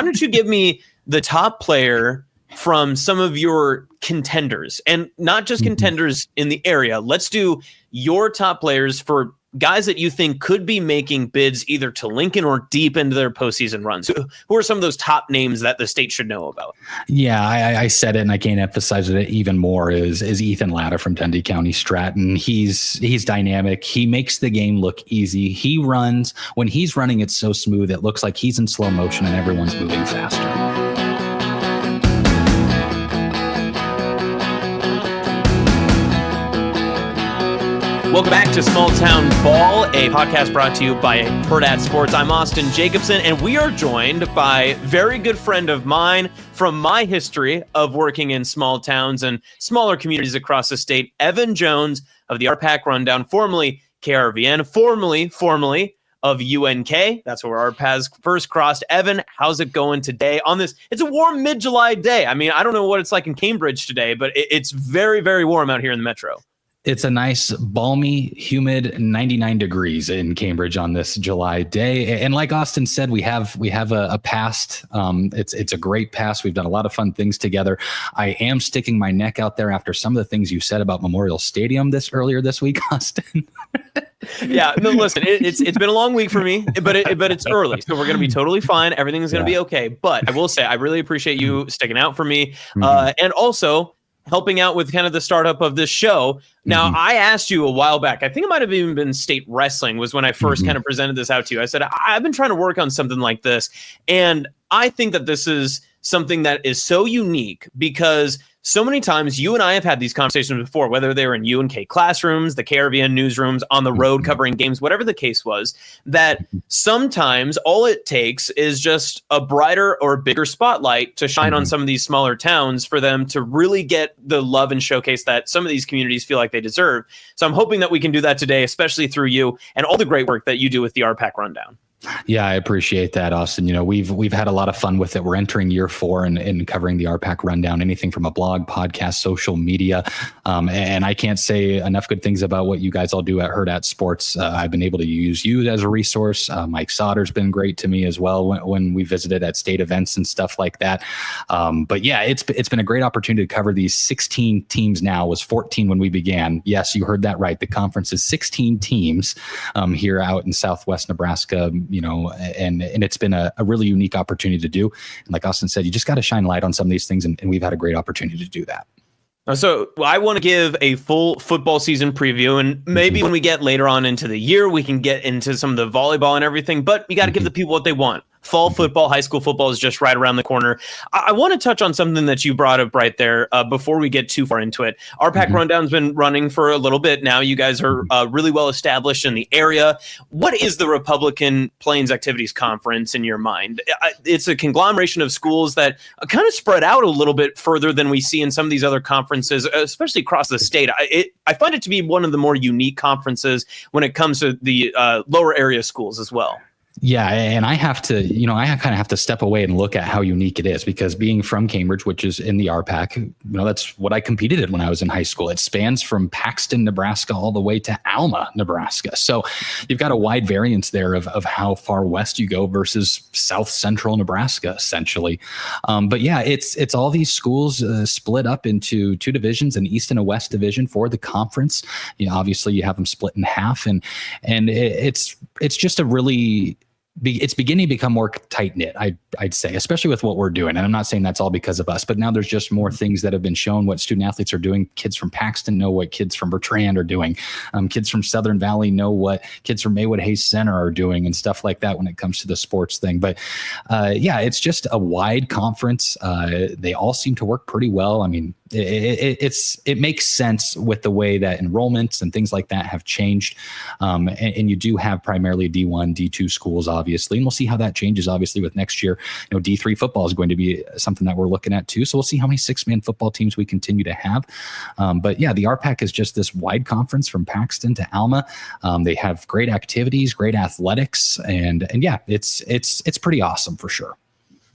why don't you give me the top player from some of your contenders, and not just contenders in the area. Let's do your top players for guys that you think could be making bids either to Lincoln or deep into their postseason runs. Who are some of those top names that the state should know about? Yeah, I said it, and I can't emphasize it even more, is Ethan Latta from Dundy County-Stratton. He's dynamic. He makes the game look easy. He runs. When he's running, it's so smooth. It looks like he's in slow motion and everyone's moving faster. Welcome back to Small Town Ball, a podcast brought to you by Hurrdat Sports. I'm Austin Jacobsen, and we are joined by a very good friend of mine from my history of working in small towns and smaller communities across the state, Evan Jones of the RPAC Rundown, formerly KRVN, formerly of UNK. That's where our paths first crossed. Evan, how's it going today on this? It's a warm mid-July day. I mean, I don't know what it's like in Cambridge today, but it's very, very warm out here in the metro. It's a nice, balmy, humid 99 degrees in Cambridge on this July day. And like Austin said, we have a past. It's a great past. We've done a lot of fun things together. I am sticking my neck out there after some of the things you said about Memorial Stadium earlier this week, Austin. Yeah, no, listen, it's been a long week for me, but it's early, so we're going to be totally fine. Everything's going to be okay. But I will say, I really appreciate you sticking out for me, and also helping out with kind of the startup of this show. Now, I asked you a while back, I think it might have even been state wrestling was when I first kind of presented this out to you. I said, I've been trying to work on something like this. And I think that this is something that is so unique because so many times you and I have had these conversations before, whether they were in UNK classrooms, the KRVN newsrooms, on the road covering games, whatever the case was, that sometimes all it takes is just a brighter or bigger spotlight to shine on some of these smaller towns for them to really get the love and showcase that some of these communities feel like they deserve. So I'm hoping that we can do that today, especially through you and all the great work that you do with the RPAC Rundown. Yeah, I appreciate that, Austin. You know, we've had a lot of fun with it. We're entering year 4 in covering the RPAC Rundown, anything from a blog, podcast, social media. And I can't say enough good things about what you guys all do at Hurrdat Sports. I've been able to use you as a resource. Mike Sauter's been great to me as well when we visited at state events and stuff like that. But yeah, it's been a great opportunity to cover these 16 teams now. It was 14 when we began. Yes, you heard that right. The conference is 16 teams here out in Southwest Nebraska. You know, and it's been a really unique opportunity to do. And like Austin said, you just got to shine light on some of these things. And we've had a great opportunity to do that. So I want to give a full football season preview, and maybe when we get later on into the year, we can get into some of the volleyball and everything, but you got to give the people what they want. Fall football, high school football is just right around the corner. I want to touch on something that you brought up right there before we get too far into it. RPAC Rundown's been running for a little bit now. You guys are really well established in the area. What is the Republican Plains Activities Conference in your mind? It's a conglomeration of schools that kind of spread out a little bit further than we see in some of these other conferences, especially across the state. I find it to be one of the more unique conferences when it comes to the lower area schools as well. Yeah, and I have to, I kind of have to step away and look at how unique it is, because being from Cambridge, which is in the RPAC, that's what I competed in when I was in high school. It spans from Paxton, Nebraska, all the way to Alma, Nebraska. So you've got a wide variance there of how far west you go versus south central Nebraska, essentially. But yeah, it's all these schools split up into 2 divisions, an East and a West division for the conference. Obviously you have them split in half, and it's just a really... It's beginning to become more tight-knit, I'd say, especially with what we're doing. And I'm not saying that's all because of us, but now there's just more things that have been shown what student athletes are doing. Kids from Paxton know what kids from Bertrand are doing. Kids from Southern Valley know what kids from Maywood Hayes Center are doing and stuff like that when it comes to the sports thing. But yeah, it's just a wide conference. They all seem to work pretty well. I mean, it makes sense with the way that enrollments and things like that have changed. And you do have primarily D1, D2 schools, obviously, and we'll see how that changes. Obviously, with next year, D3 football is going to be something that we're looking at too. So we'll see how many 6-man football teams we continue to have. But yeah, the RPAC is just this wide conference from Paxton to Alma. They have great activities, great athletics, and yeah, it's pretty awesome for sure.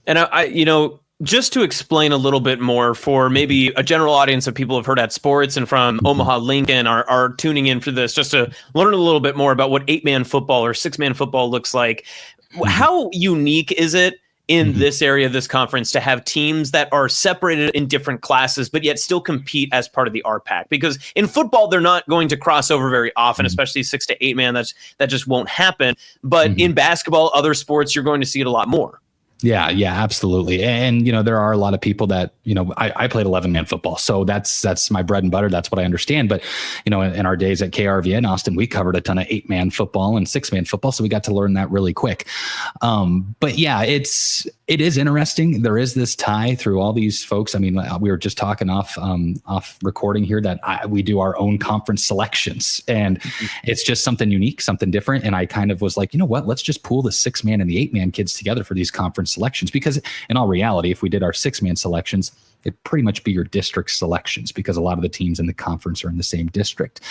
And just to explain a little bit more for maybe a general audience of people who've heard at sports and from Omaha, Lincoln are tuning in for this, just to learn a little bit more about what 8-man football or 6-man football looks like. How unique is it in this area of this conference to have teams that are separated in different classes, but yet still compete as part of the RPAC. Because in football, they're not going to cross over very often, especially 6 to 8 man. That just won't happen. But in basketball, other sports, you're going to see it a lot more. Yeah, absolutely. And, there are a lot of people that, I played 11-man football. So that's my bread and butter. That's what I understand. But, in our days at KRVN Austin, we covered a ton of 8-man football and 6-man football. So we got to learn that really quick. But yeah, it is interesting. There is this tie through all these folks. I mean, we were just talking off recording here that we do our own conference selections, and it's just something unique, something different. And I kind of was like, you know what, let's just pool the 6-man and the 8-man kids together for these conference selections, because in all reality, if we did our 6-man selections, it'd pretty much be your district selections, because a lot of the teams in the conference are in the same district.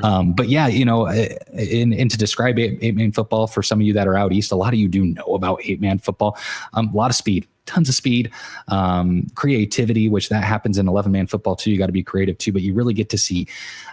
But yeah, and to describe 8-man football for some of you that are out east, a lot of you do know about 8-man football. A lot of speed, tons of speed, creativity, which that happens in 11-man football too. You got to be creative too, but you really get to see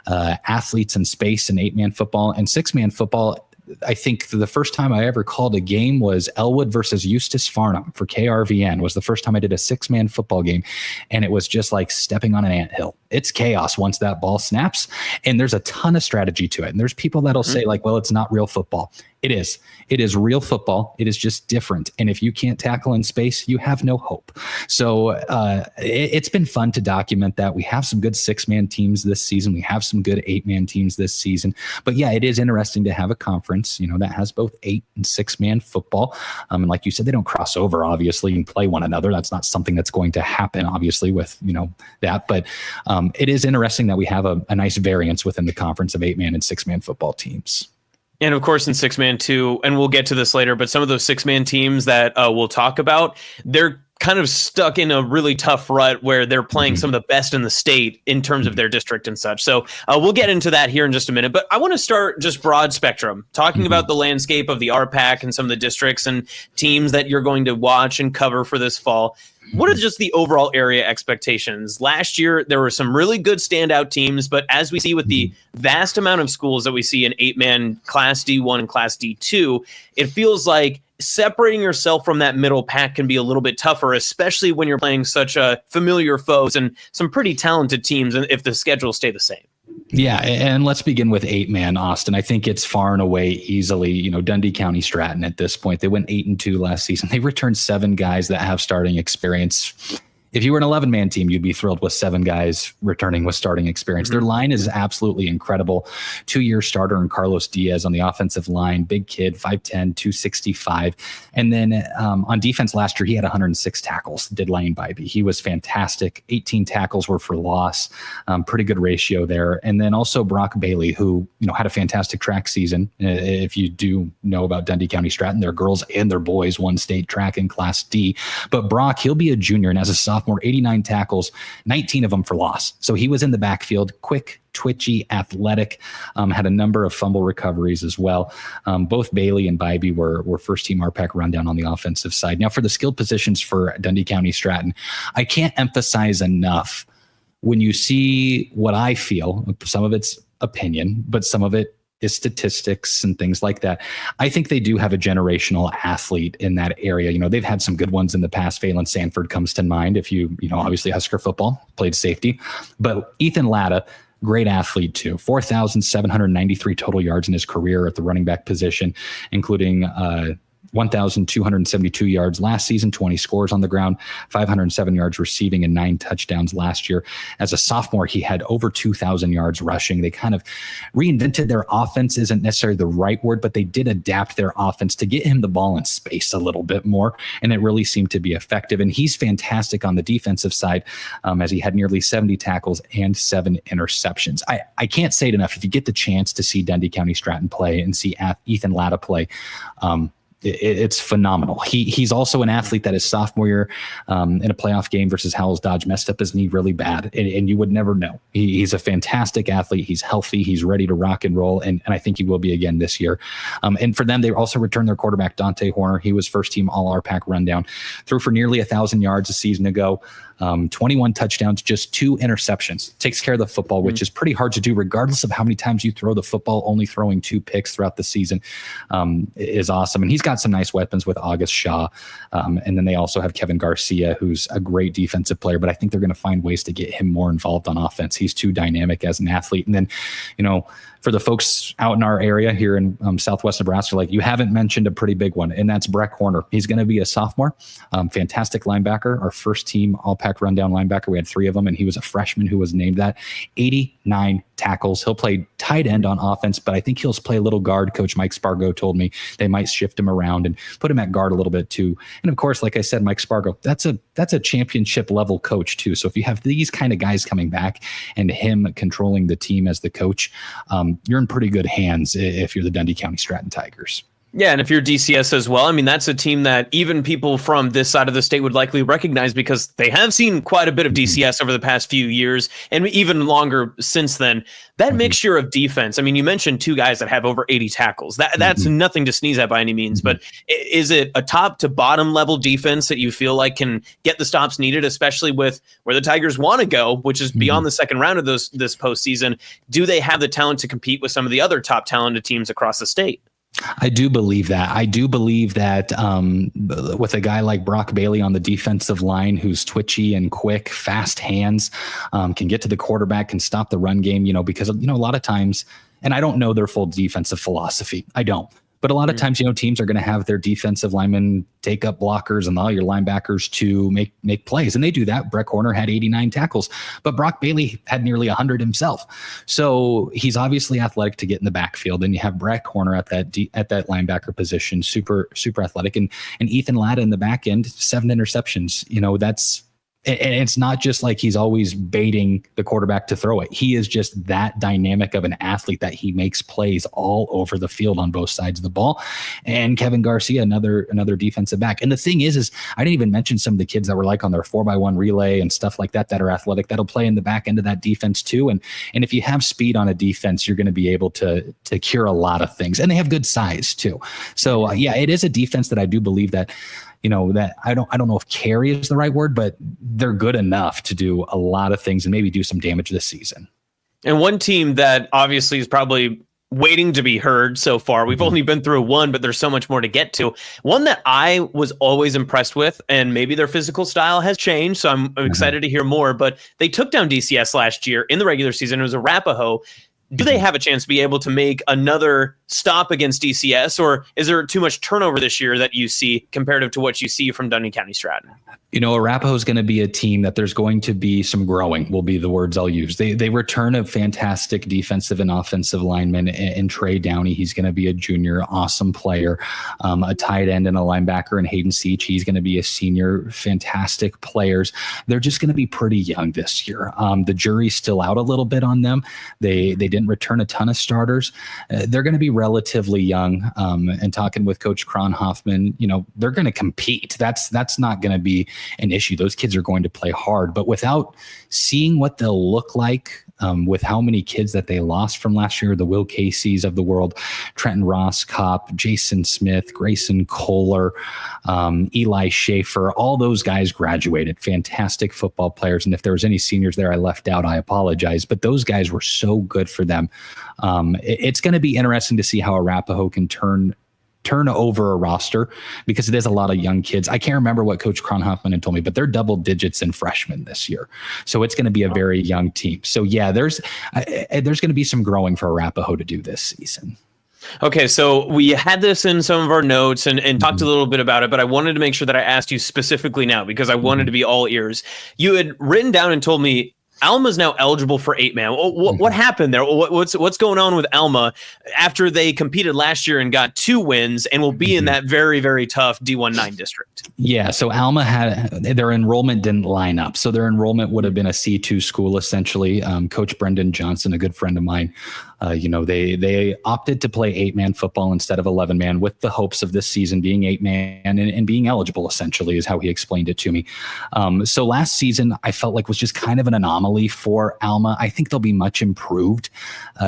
athletes in space in 8-man football. And 6-man football, I think the first time I ever called a game was Elwood versus Eustis Farnham for KRVN. Was the first time I did a 6-man football game, and it was just like stepping on an anthill. It's chaos once that ball snaps, and there's a ton of strategy to it. And there's people that'll say like, well, it's not real football. It is. It is real football. It is just different. And if you can't tackle in space, you have no hope. So it's been fun to document that. We have some good 6-man teams this season. We have some good 8-man teams this season. But yeah, it is interesting to have a conference, that has both 8 and 6-man football. And like you said, they don't cross over, obviously, and play one another. That's not something that's going to happen, obviously, with, that. But it is interesting that we have a nice variance within the conference of 8-man and 6-man football teams. And of course, in 6-man too, and we'll get to this later, but some of those 6-man teams that we'll talk about, they're kind of stuck in a really tough rut where they're playing some of the best in the state in terms of their district and such. So we'll get into that here in just a minute. But I want to start just broad spectrum, talking about the landscape of the RPAC and some of the districts and teams that you're going to watch and cover for this fall. What are just the overall area expectations? Last year, there were some really good standout teams, but as we see with the vast amount of schools that we see in 8-man Class D1 and Class D2, it feels like separating yourself from that middle pack can be a little bit tougher, especially when you're playing such familiar foes and some pretty talented teams, and if the schedules stay the same. Yeah, and let's begin with 8-man, Austin. I think it's far and away easily, Dundy County-Stratton at this point. They went 8-2 last season. They returned 7 guys that have starting experience. If you were an 11-man team, you'd be thrilled with 7 guys returning with starting experience. Their line is absolutely incredible. 2-year starter in Carlos Diaz on the offensive line, big kid, 5'10", 265. And then on defense last year, he had 106 tackles, did Lane Bybee. He was fantastic. 18 tackles were for loss. Pretty good ratio there. And then also Brock Bailey, who had a fantastic track season. If you do know about Dundy County-Stratton, their girls and their boys won state track in Class D. But Brock, he'll be a junior, and as a sophomore, 89 tackles, 19 of them for loss. So he was in the backfield, quick, twitchy, athletic, had a number of fumble recoveries as well. Both Bailey and Bybee were first-team RPAC Rundown on the offensive side. Now, for the skilled positions for Dundy County-Stratton, I can't emphasize enough when you see what I feel, some of it's opinion, but some of it is statistics and things like that. I think they do have a generational athlete in that area. They've had some good ones in the past. Phelan Sanford comes to mind. If obviously Husker football, played safety, but Ethan Latta, great athlete too. 4,793 total yards in his career at the running back position, including 1,272 yards last season, 20 scores on the ground, 507 yards receiving, and 9 touchdowns last year. As a sophomore, he had over 2,000 yards rushing. They kind of reinvented their offense, isn't necessarily the right word, but they did adapt their offense to get him the ball in space a little bit more, and it really seemed to be effective. And he's fantastic on the defensive side, as he had nearly 70 tackles and 7 interceptions. I can't say it enough. If you get the chance to see Dundy County-Stratton play and see Ethan Latta play, it's phenomenal. He's also an athlete that his sophomore year in a playoff game versus Howells Dodge messed up his knee really bad, and you would never know. He's a fantastic athlete. He's healthy. He's ready to rock and roll, and I think he will be again this year. And for them, they also returned their quarterback, Dante Horner. He was first team All RPAC Rundown, threw for nearly 1,000 yards a season ago. 21 touchdowns, just 2 interceptions. Takes care of the football, which is pretty hard to do regardless of how many times you throw the football. Only throwing 2 picks throughout the season is awesome. And he's got got some nice weapons with August Shaw. And then they also have Kevin Garcia, who's a great defensive player, but I think they're going to find ways to get him more involved on offense. He's too dynamic as an athlete. And then, for the folks out in our area here in Southwest Nebraska, like you haven't mentioned a pretty big one, and that's Breck Horner. He's going to be a sophomore, fantastic linebacker, our first team RPAC Rundown linebacker. We had 3 of them, and he was a freshman who was named that. 89 tackles. He'll play tight end on offense, but I think he'll play a little guard. Coach Mike Spargo told me they might shift him around and put him at guard a little bit too. And of course, like I said, Mike Spargo, that's a championship level coach too. So if you have these kind of guys coming back and him controlling the team as the coach, you're in pretty good hands if you're the Dundy County-Stratton Tigers. Yeah, and if you're DCS as well, I mean, that's a team that even people from this side of the state would likely recognize because they have seen quite a bit of DCS over the past few years and even longer since then. That mixture of defense, I mean, you mentioned 2 guys that have over 80 tackles. That's nothing to sneeze at by any means, but is it a top to bottom level defense that you feel like can get the stops needed, especially with where the Tigers want to go, which is beyond the second round of this postseason? Do they have the talent to compete with some of the other top talented teams across the state? I do believe that. With a guy like Brock Bailey on the defensive line, who's twitchy and quick, fast hands, can get to the quarterback, can stop the run game, because, a lot of times, and I don't know their full defensive philosophy. I don't. But a lot of times, teams are going to have their defensive linemen take up blockers and all your linebackers to make plays. And they do that. Breck Horner had 89 tackles, but Brock Bailey had nearly 100 himself. So he's obviously athletic to get in the backfield. And you have Breck Horner at that linebacker position, super, super athletic. And Ethan Latta in the back end, 7 interceptions. And it's not just like he's always baiting the quarterback to throw it. He is just that dynamic of an athlete that he makes plays all over the field on both sides of the ball. And Kevin Garcia, another defensive back. And the thing is I didn't even mention some of the kids that were like on their 4x1 relay and stuff like that are athletic, that'll play in the back end of that defense too. And if you have speed on a defense, you're going to be able to cure a lot of things. And they have good size too. So it is a defense that I do believe that, that I don't know if carry is the right word, but they're good enough to do a lot of things and maybe do some damage this season. And one team that obviously is probably waiting to be heard so far. We've only been through one, but there's so much more to get to. One that I was always impressed with, and maybe their physical style has changed, so I'm excited to hear more, but they took down DCS last year in the regular season. It was Arapahoe. Do they have a chance to be able to make another stop against DCS, or is there too much turnover this year that you see comparative to what you see from Dundy County-Stratton? Arapahoe is going to be a team that there's going to be some growing, will be the words I'll use. They return a fantastic defensive and offensive lineman in Trey Downey. He's going to be a junior, awesome player, a tight end and a linebacker in Hayden Seach. He's going to be a senior, fantastic players. They're just going to be pretty young this year. The jury's still out a little bit on them. They didn't return a ton of starters. They're going to be relatively young. And talking with Coach Kronhoffman, they're going to compete. That's not going to be an issue. Those kids are going to play hard, but without seeing what they'll look like, with how many kids that they lost from last year, the Will Caseys of the world, Trenton Ross Kopp, Jason Smith, Grayson Kohler, Eli Schaefer, all those guys graduated, fantastic football players. And if there was any seniors there I left out, I apologize, but those guys were so good for them. It's going to be interesting to see how Arapahoe can turn over a roster, because it is a lot of young kids. I can't remember what Coach Kronhoffman had told me, but they're double digits in freshmen this year. So it's going to be a very young team. So yeah, there's going to be some growing for Arapahoe to do this season. Okay, so we had this in some of our notes and talked a little bit about it, but I wanted to make sure that I asked you specifically now because I wanted to be all ears. You had written down and told me Alma's now eligible for 8-man. What happened there? What's going on with Alma after they competed last year and got 2 wins and will be in that very, very tough D19 district? Yeah, so Alma their enrollment didn't line up. So their enrollment would have been a C2 school, essentially. Coach Brendan Johnson, a good friend of mine, they opted to play 8-man football instead of 11-man with the hopes of this season being 8-man and being eligible, essentially, is how he explained it to me. So last season, I felt like was just kind of an anomaly for Alma. I think they'll be much improved.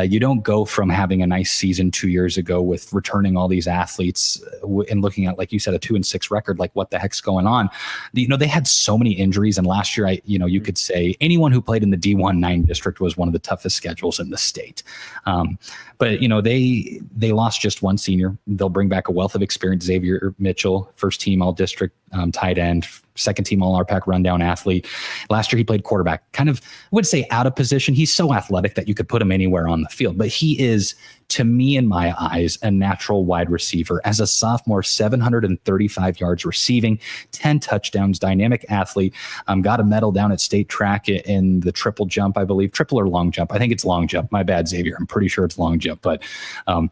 You don't go from having a nice season 2 years ago with returning all these athletes and looking at, like you said, a 2-6 record, like what the heck's going on? They had so many injuries. And last year, you could say anyone who played in the D19 district was one of the toughest schedules in the state. But they lost just one senior. They'll bring back a wealth of experience. Xavier Mitchell, first team all district tight end, second team all RPAC Rundown athlete. Last year he played quarterback, kind of, I would say, out of position. He's so athletic that you could put him anywhere on the field, but he is, to me, in my eyes, a natural wide receiver. As a sophomore, 735 yards receiving, 10 touchdowns, dynamic athlete. Got a medal down at state track in the triple jump, I believe. Triple or long jump? I think it's long jump. My bad, Xavier. I'm pretty sure it's long jump, but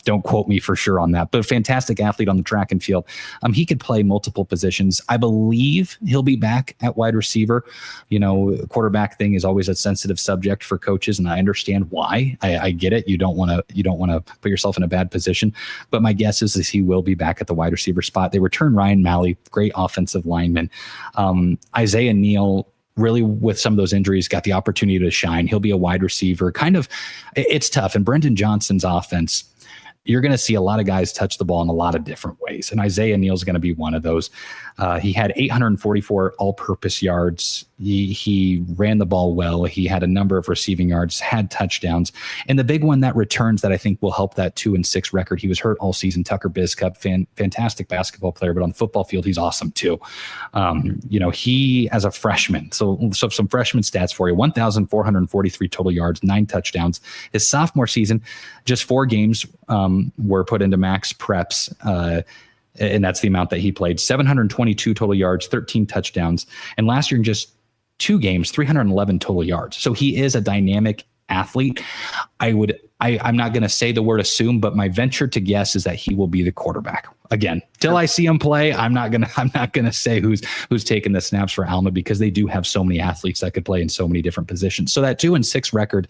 don't quote me for sure on that. But a fantastic athlete on the track and field. He could play multiple positions. I believe he'll be back at wide receiver. Quarterback thing is always a sensitive subject for coaches, and I understand why. I get it. You don't want to put yourself in a bad position, but my guess is he will be back at the wide receiver spot. They return Ryan Malley, great offensive lineman. Isaiah Neal, really, with some of those injuries, got the opportunity to shine. He'll be a wide receiver. It's tough. And Brendan Johnson's offense, you're going to see a lot of guys touch the ball in a lot of different ways. And Isaiah Neal's going to be one of those. He had 844 all-purpose yards. He ran the ball well. He had a number of receiving yards, had touchdowns. And the big one that returns that I think will help that 2-6 record. He was hurt all season. Tucker Biscup, fantastic basketball player, but on the football field, he's awesome too. He, as a freshman, so some freshman stats for you, 1,443 total yards, 9 touchdowns. His sophomore season, just 4 games were put into max preps, and that's the amount that he played. 722 total yards, 13 touchdowns. And last year in just 2 games, 311 total yards. So he is a dynamic athlete. I'm not going to say the word assume, but my venture to guess is that he will be the quarterback. Again, till I see him play, I'm not going to say who's taking the snaps for Alma, because they do have so many athletes that could play in so many different positions. So that 2-6 record,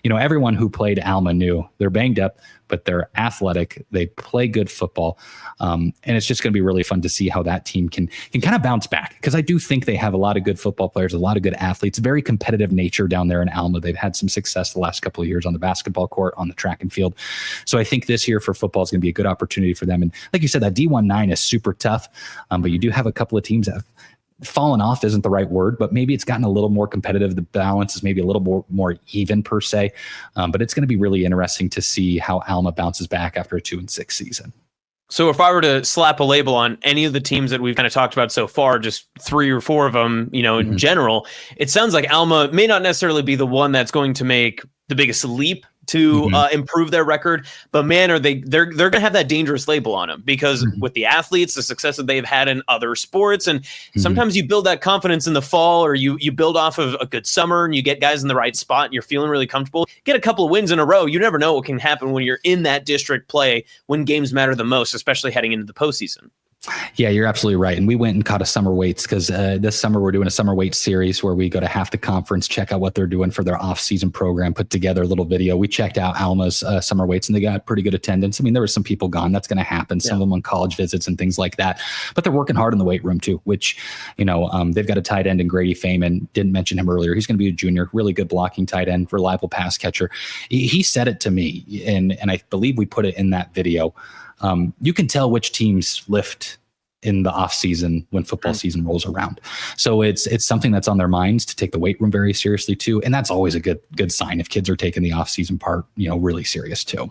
everyone who played Alma knew they're banged up, but they're athletic. They play good football. And it's just going to be really fun to see how that team can kind of bounce back, because I do think they have a lot of good football players, a lot of good athletes, very competitive nature down there in Alma. They've had some success the last couple of years on the basketball court, on the track and field. So I think this year for football is going to be a good opportunity for them. And like you said, that D1-9 is super tough, but you do have a couple of teams that have fallen off, isn't the right word, but maybe it's gotten a little more competitive. The balance is maybe a little more even per se, but it's going to be really interesting to see how Alma bounces back after a 2-6 season. So if I were to slap a label on any of the teams that we've kind of talked about so far, just 3 or 4 of them, in general, it sounds like Alma may not necessarily be the one that's going to make the biggest leap to improve their record, but man, they're going to have that dangerous label on them, because with the athletes, the success that they've had in other sports, and sometimes you build that confidence in the fall, or you build off of a good summer and you get guys in the right spot and you're feeling really comfortable, get a couple of wins in a row. You never know what can happen when you're in that district play, when games matter the most, especially heading into the postseason. Yeah, you're absolutely right. And we went and caught a summer weights, because this summer we're doing a summer weights series where we go to half the conference, check out what they're doing for their off-season program, put together a little video. We checked out Alma's summer weights, and they got pretty good attendance. I mean, there were some people gone. That's going to happen. Some of them on college visits and things like that. But they're working hard in the weight room too, which, they've got a tight end in Grady Feynman. Didn't mention him earlier. He's going to be a junior, really good blocking tight end, reliable pass catcher. He said it to me, and I believe we put it in that video. You can tell which teams lift in the off season when football season rolls around. So it's something that's on their minds, to take the weight room very seriously too. And that's always a good sign if kids are taking the off season part, really serious too.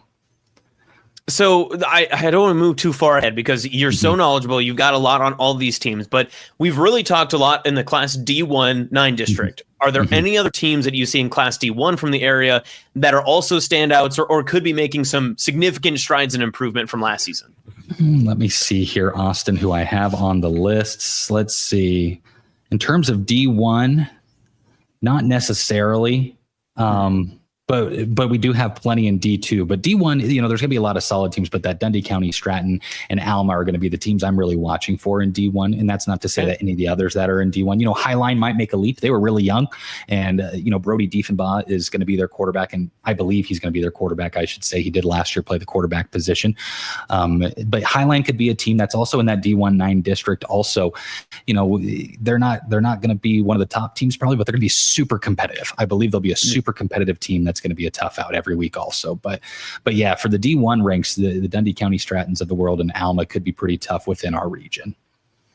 So I don't want to move too far ahead, because you're so knowledgeable. You've got a lot on all these teams, but we've really talked a lot in the Class D1-9 district. Are there any other teams that you see in Class D1 from the area that are also standouts, or could be making some significant strides and improvement from last season? Let me see here, Austin, who I have on the lists. Let's see. In terms of D1, not necessarily. But we do have plenty in D2. But D1, there's going to be a lot of solid teams, but that Dundy County-Stratton and Alma are going to be the teams I'm really watching for in D1. And that's not to say that any of the others that are in D1, Highline might make a leap. They were really young. And, Brody Diefenbaugh is going to be their quarterback. And I believe he's going to be their quarterback. I should say he did last year play the quarterback position. But Highline could be a team that's also in that D1-9 district. Also, they're not going to be one of the top teams probably, but they're going to be super competitive. I believe they'll be a super competitive team that's going to be a tough out every week also. But yeah, for the D1 ranks, the Dundy County-Strattons of the world and Alma could be pretty tough within our region.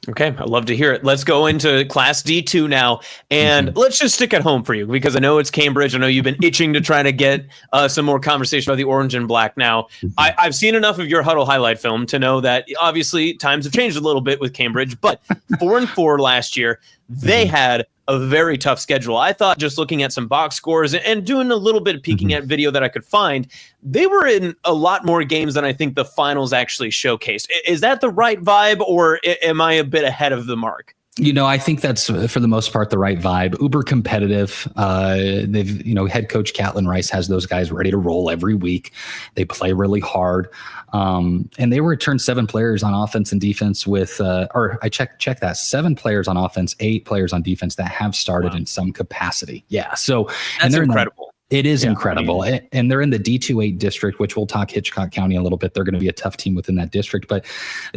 Okay, I love to hear it. Let's go into Class D2 now, and let's just stick at home for you because I know it's Cambridge. I know you've been itching to try to get some more conversation about the orange and black. Now, I've seen enough of your huddle highlight film to know that obviously times have changed a little bit with Cambridge, but 4-4 last year, they had a very tough schedule. I thought just looking at some box scores and doing a little bit of peeking at video that I could find, they were in a lot more games than I think the finals actually showcased. Is that the right vibe, or am I a bit ahead of the mark? I think that's for the most part the right vibe. Uber competitive. They've, head coach Catlin Rice has those guys ready to roll every week. They play really hard. And they returned 7 players on offense and defense with, I check that 7 players on offense, 8 players on defense that have started in some capacity. Yeah. So that's incredible. It is incredible. And they're in the D2-8 district, which we'll talk Hitchcock County a little bit. They're going to be a tough team within that district. But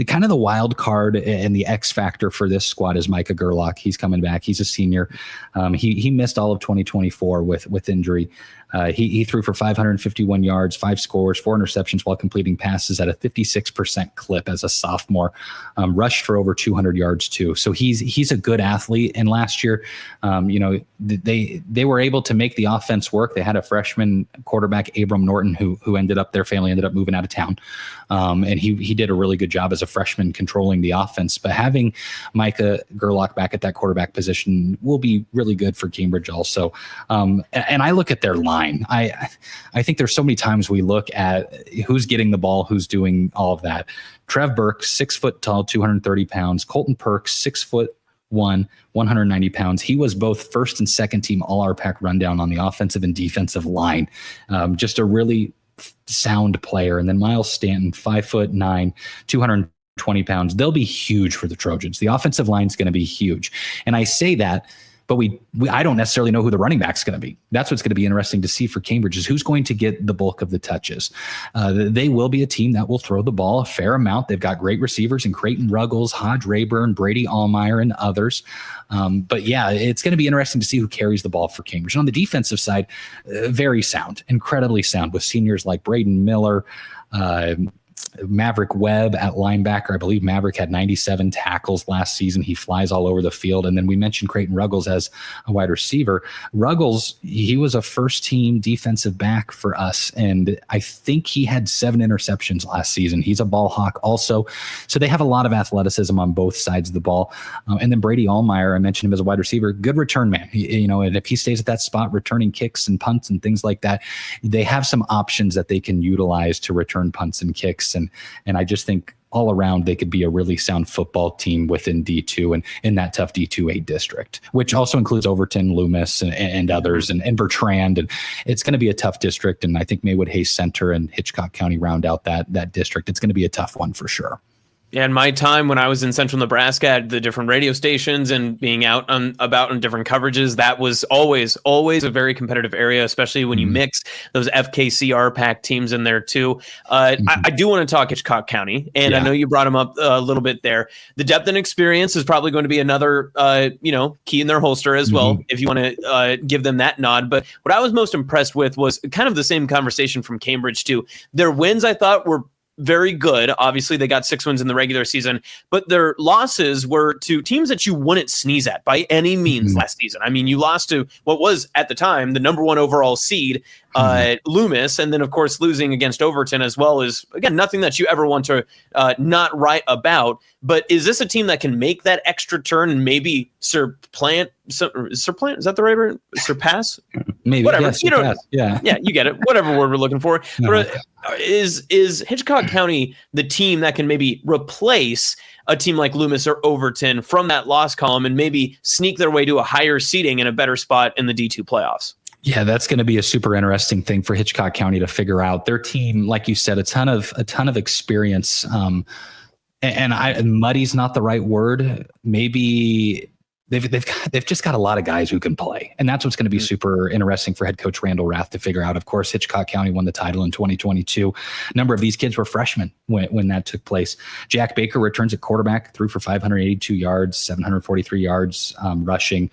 kind of the wild card and the X factor for this squad is Micah Gerlach. He's coming back. He's a senior. He missed all of 2024 with injury. He threw for 551 yards, 5 scores, 4 interceptions while completing passes at a 56% clip as a sophomore. Rushed for over 200 yards too. So he's a good athlete. And last year, they were able to make the offense work. They had a freshman quarterback, Abram Norton, who their family ended up moving out of town. And he did a really good job as a freshman controlling the offense. But having Micah Gerlach back at that quarterback position will be really good for Cambridge also. And I look at their line. I think there's so many times we look at who's getting the ball, who's doing all of that. Trev Burke, 6 foot tall, 230 pounds. Colton Perks, 6'1", 190 pounds. He was both first and second team all RPAC rundown on the offensive and defensive line. Just a really sound player. And then Miles Stanton, 5'9", 220 pounds. They'll be huge for the Trojans. The offensive line is going to be huge. And I say that, but I don't necessarily know who the running back's going to be. That's what's going to be interesting to see for Cambridge is who's going to get the bulk of the touches. They will be a team that will throw the ball a fair amount. They've got great receivers in Creighton Ruggles, Hodge Rayburn, Brady Allmeyer, and others. But yeah, it's going to be interesting to see who carries the ball for Cambridge. And on the defensive side, very sound, incredibly sound with seniors like Braden Miller, Maverick Webb at linebacker. I believe Maverick had 97 tackles last season. He flies all over the field. And then we mentioned Creighton Ruggles as a wide receiver. Ruggles, he was a first team defensive back for us. And I think he had 7 interceptions last season. He's a ball hawk also. So they have a lot of athleticism on both sides of the ball. And then Brady Allmeyer, I mentioned him as a wide receiver, good return man. And if he stays at that spot, returning kicks and punts and things like that, they have some options that they can utilize to return punts and kicks. And I just think all around they could be a really sound football team within D2 and in that tough D2A district, which also includes Overton, Loomis, and others, and Bertrand. And it's going to be a tough district. And I think Maywood Hayes Center and Hitchcock County round out that district. It's going to be a tough one for sure. Yeah, in my time when I was in Central Nebraska at the different radio stations and being out about on different coverages, that was always a very competitive area, especially when you mix those FKC RPAC teams in there too. I do want to talk Hitchcock County, and I know you brought them up a little bit there. The depth and experience is probably going to be another key in their holster as well, if you want to give them that nod. But what I was most impressed with was kind of the same conversation from Cambridge too. Their wins, I thought, were very good. Obviously, they got 6 wins in the regular season, but their losses were to teams that you wouldn't sneeze at by any means last season. I mean, you lost to what was at the time the number 1 overall seed, Loomis, and then of course losing against Overton as well is, again, nothing that you ever want to not write about. But is this a team that can make that extra turn and maybe supplant? Is that the right word? Surpass? Maybe. Whatever. Yeah, you get it. Whatever word we're looking for. No. Is Hitchcock County the team that can maybe replace a team like Loomis or Overton from that loss column and maybe sneak their way to a higher seeding and a better spot in the D2 playoffs? Yeah, that's going to be a super interesting thing for Hitchcock County to figure out. Their team, like you said, a ton of experience. And muddy's not the right word. Maybe they've just got a lot of guys who can play, and that's what's going to be super interesting for head coach Randall Rath to figure out. Of course, Hitchcock County won the title in 2022. A number of these kids were freshmen when that took place. Jack Baker returns at quarterback, threw for 582 yards, 743 yards rushing,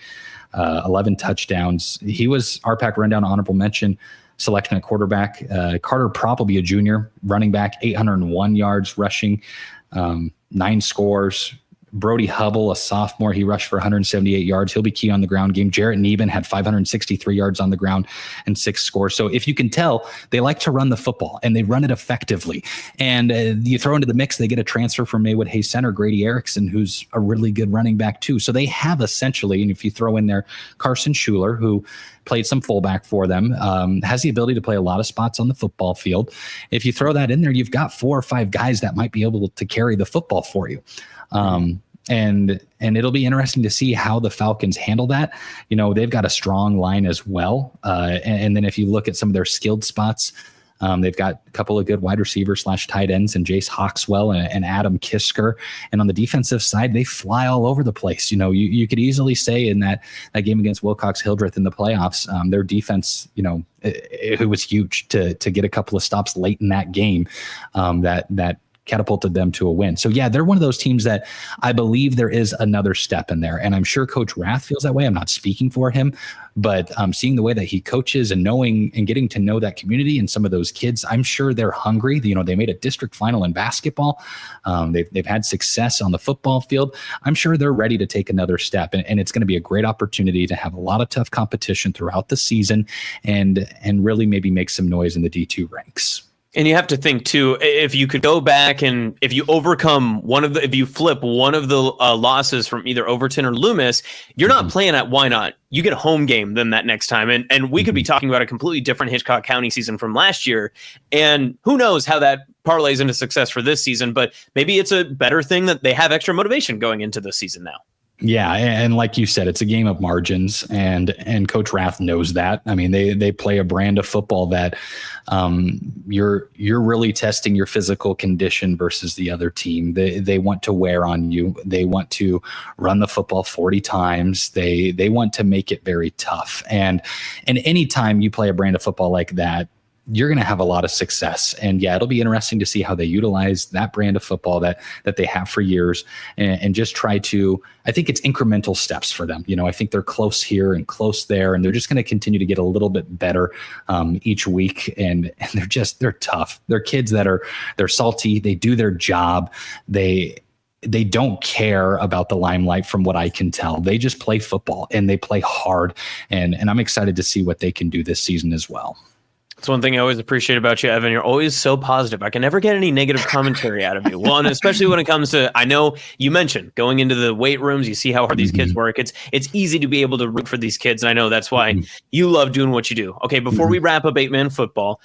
11 touchdowns. He was RPAC Rundown honorable mention selection at quarterback. Carter Probably a junior, running back, 801 yards rushing, 9 scores. Brody Hubble, a sophomore, he rushed for 178 yards. He'll be key on the ground game. Jarrett Neben had 563 yards on the ground and 6 scores. So if you can tell, they like to run the football and they run it effectively. And you throw into the mix, they get a transfer from Maywood Hayes Center, Grady Erickson, who's a really good running back too. So they have essentially, and if you throw in there Carson Schuler, who played some fullback for them, has the ability to play a lot of spots on the football field. If you throw that in there, you've got 4 or 5 guys that might be able to carry the football for you. And it'll be interesting to see how the Falcons handle that. You know, they've got a strong line as well. And then if you look at some of their skilled spots, they've got a couple of good wide receivers / tight ends and Jace Hawkswell and Adam Kisker. And on the defensive side, they fly all over the place. You know, you could easily say in that game against Wilcox-Hildreth in the playoffs, their defense, you know, it was huge to get a couple of stops late in that game that catapulted them to a win. So yeah, they're one of those teams that I believe there is another step in there. And I'm sure Coach Rath feels that way. I'm not speaking for him, but seeing the way that he coaches and knowing and getting to know that community and some of those kids, I'm sure they're hungry. You know, they made a district final in basketball. They've had success on the football field. I'm sure they're ready to take another step. And it's going to be a great opportunity to have a lot of tough competition throughout the season and really maybe make some noise in the D2 ranks. And you have to think too, if you could go back and if you overcome if you flip one of the losses from either Overton or Loomis, you're not playing at Why Not. You get a home game then that next time. And we could be talking about a completely different Hitchcock County season from last year. And who knows how that parlays into success for this season, but maybe it's a better thing that they have extra motivation going into this season now. Yeah, and like you said, it's a game of margins, and Coach Rath knows that. I mean, they play a brand of football that you're really testing your physical condition versus the other team. They want to wear on you. They want to run the football 40 times. They want to make it very tough. And any time you play a brand of football like that, you're going to have a lot of success. And yeah, it'll be interesting to see how they utilize that brand of football that they have for years and just try to, I think it's incremental steps for them. You know, I think they're close here and close there, and they're just going to continue to get a little bit better each week. And they're tough. They're kids they're salty. They do their job. They don't care about the limelight from what I can tell. They just play football and they play hard. And I'm excited to see what they can do this season as well. That's one thing I always appreciate about you, Evan. You're always so positive. I can never get any negative commentary out of you. Well, and especially when it comes to, I know you mentioned going into the weight rooms, you see how hard these kids work. It's easy to be able to root for these kids. And I know that's why you love doing what you do. Okay, before we wrap up 8-Man football,